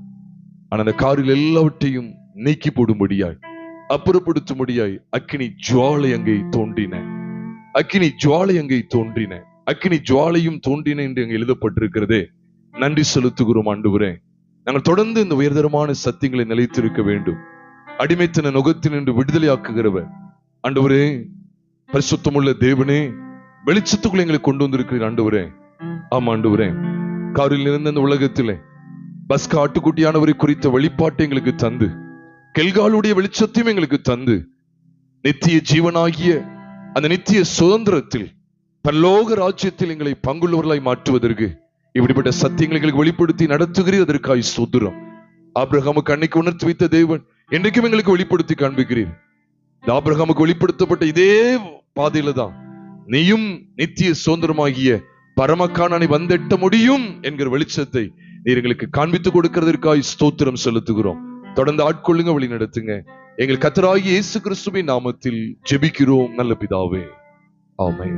ஆனால் அந்த காரில் எல்லாவற்றையும் நீக்கி போடும்படியாய், அப்புறப்படுத்தும்படியாய் அக்கினி ஜுவாலை அங்கே தோன்றின, அக்கினி ஜுவாலை அங்கே தோன்றின, அக்கினி ஜுவாலையும் தோன்றின என்று அங்கே எழுதப்பட்டிருக்கிறதே. நன்றி செலுத்துகிறோம் ஆண்டவரே. நாங்கள் தொடர்ந்து இந்த உயர்தரமான சத்தியங்களை நிலைத்திருக்க வேண்டும். அடிமைத்தன நுகத்தில் நின்று விடுதலையாக்குகிறவர் ஆண்டவரே, பரிசுத்தமுள்ள தேவனே, வெளிச்சத்துக்குள்ள எங்களை கொண்டு வந்திருக்கிறீர் ஆண்டவரே. ஆமா ஆண்டவரே, காரில் இருந்த அந்த உலகத்திலே பஸ்கா ஆட்டுக்குட்டியானவரை குறித்த வெளிப்பாட்டை எங்களுக்கு தந்து, கெல்காலுடைய வெளிச்சத்தையும் எங்களுக்கு தந்து, நித்திய ஜீவனாகிய அந்த நித்திய சுதந்திரத்தில் பரலோக ராஜ்யத்தில் எங்களை பங்குள்ளவர்களாய் மாற்றுவதற்கு இப்படிப்பட்ட சத்தியங்களை எங்களுக்கு வெளிப்படுத்தி நடத்துகிறீர். அதற்காய் ஸ்தோத்திரம். ஆபிரகாமுக்கு அன்னைக்கு உணர்த்தி வைத்த தேவன் என்றைக்கும் எங்களுக்கு வெளிப்படுத்தி காண்பிக்கிறீர். ஆபிரகாமுக்கு வெளிப்படுத்தப்பட்ட இதே பாதையில தான் நீயும் நித்திய சுதந்திரமாகிய பரமக்காணனை வந்தெட்ட முடியும் என்கிற வெளிச்சத்தை நீர் எங்களுக்கு காண்பித்து கொடுக்கிறதற்காய் ஸ்தோத்திரம் செலுத்துகிறோம். தொடர்ந்து ஆட்கொள்ளுங்க, வழி நடத்துங்க. எங்கள் கர்த்தராகிய இயேசு கிறிஸ்துவின் நாமத்தில் ஜெபிக்கிறோம் நல்ல பிதாவே, ஆமென்.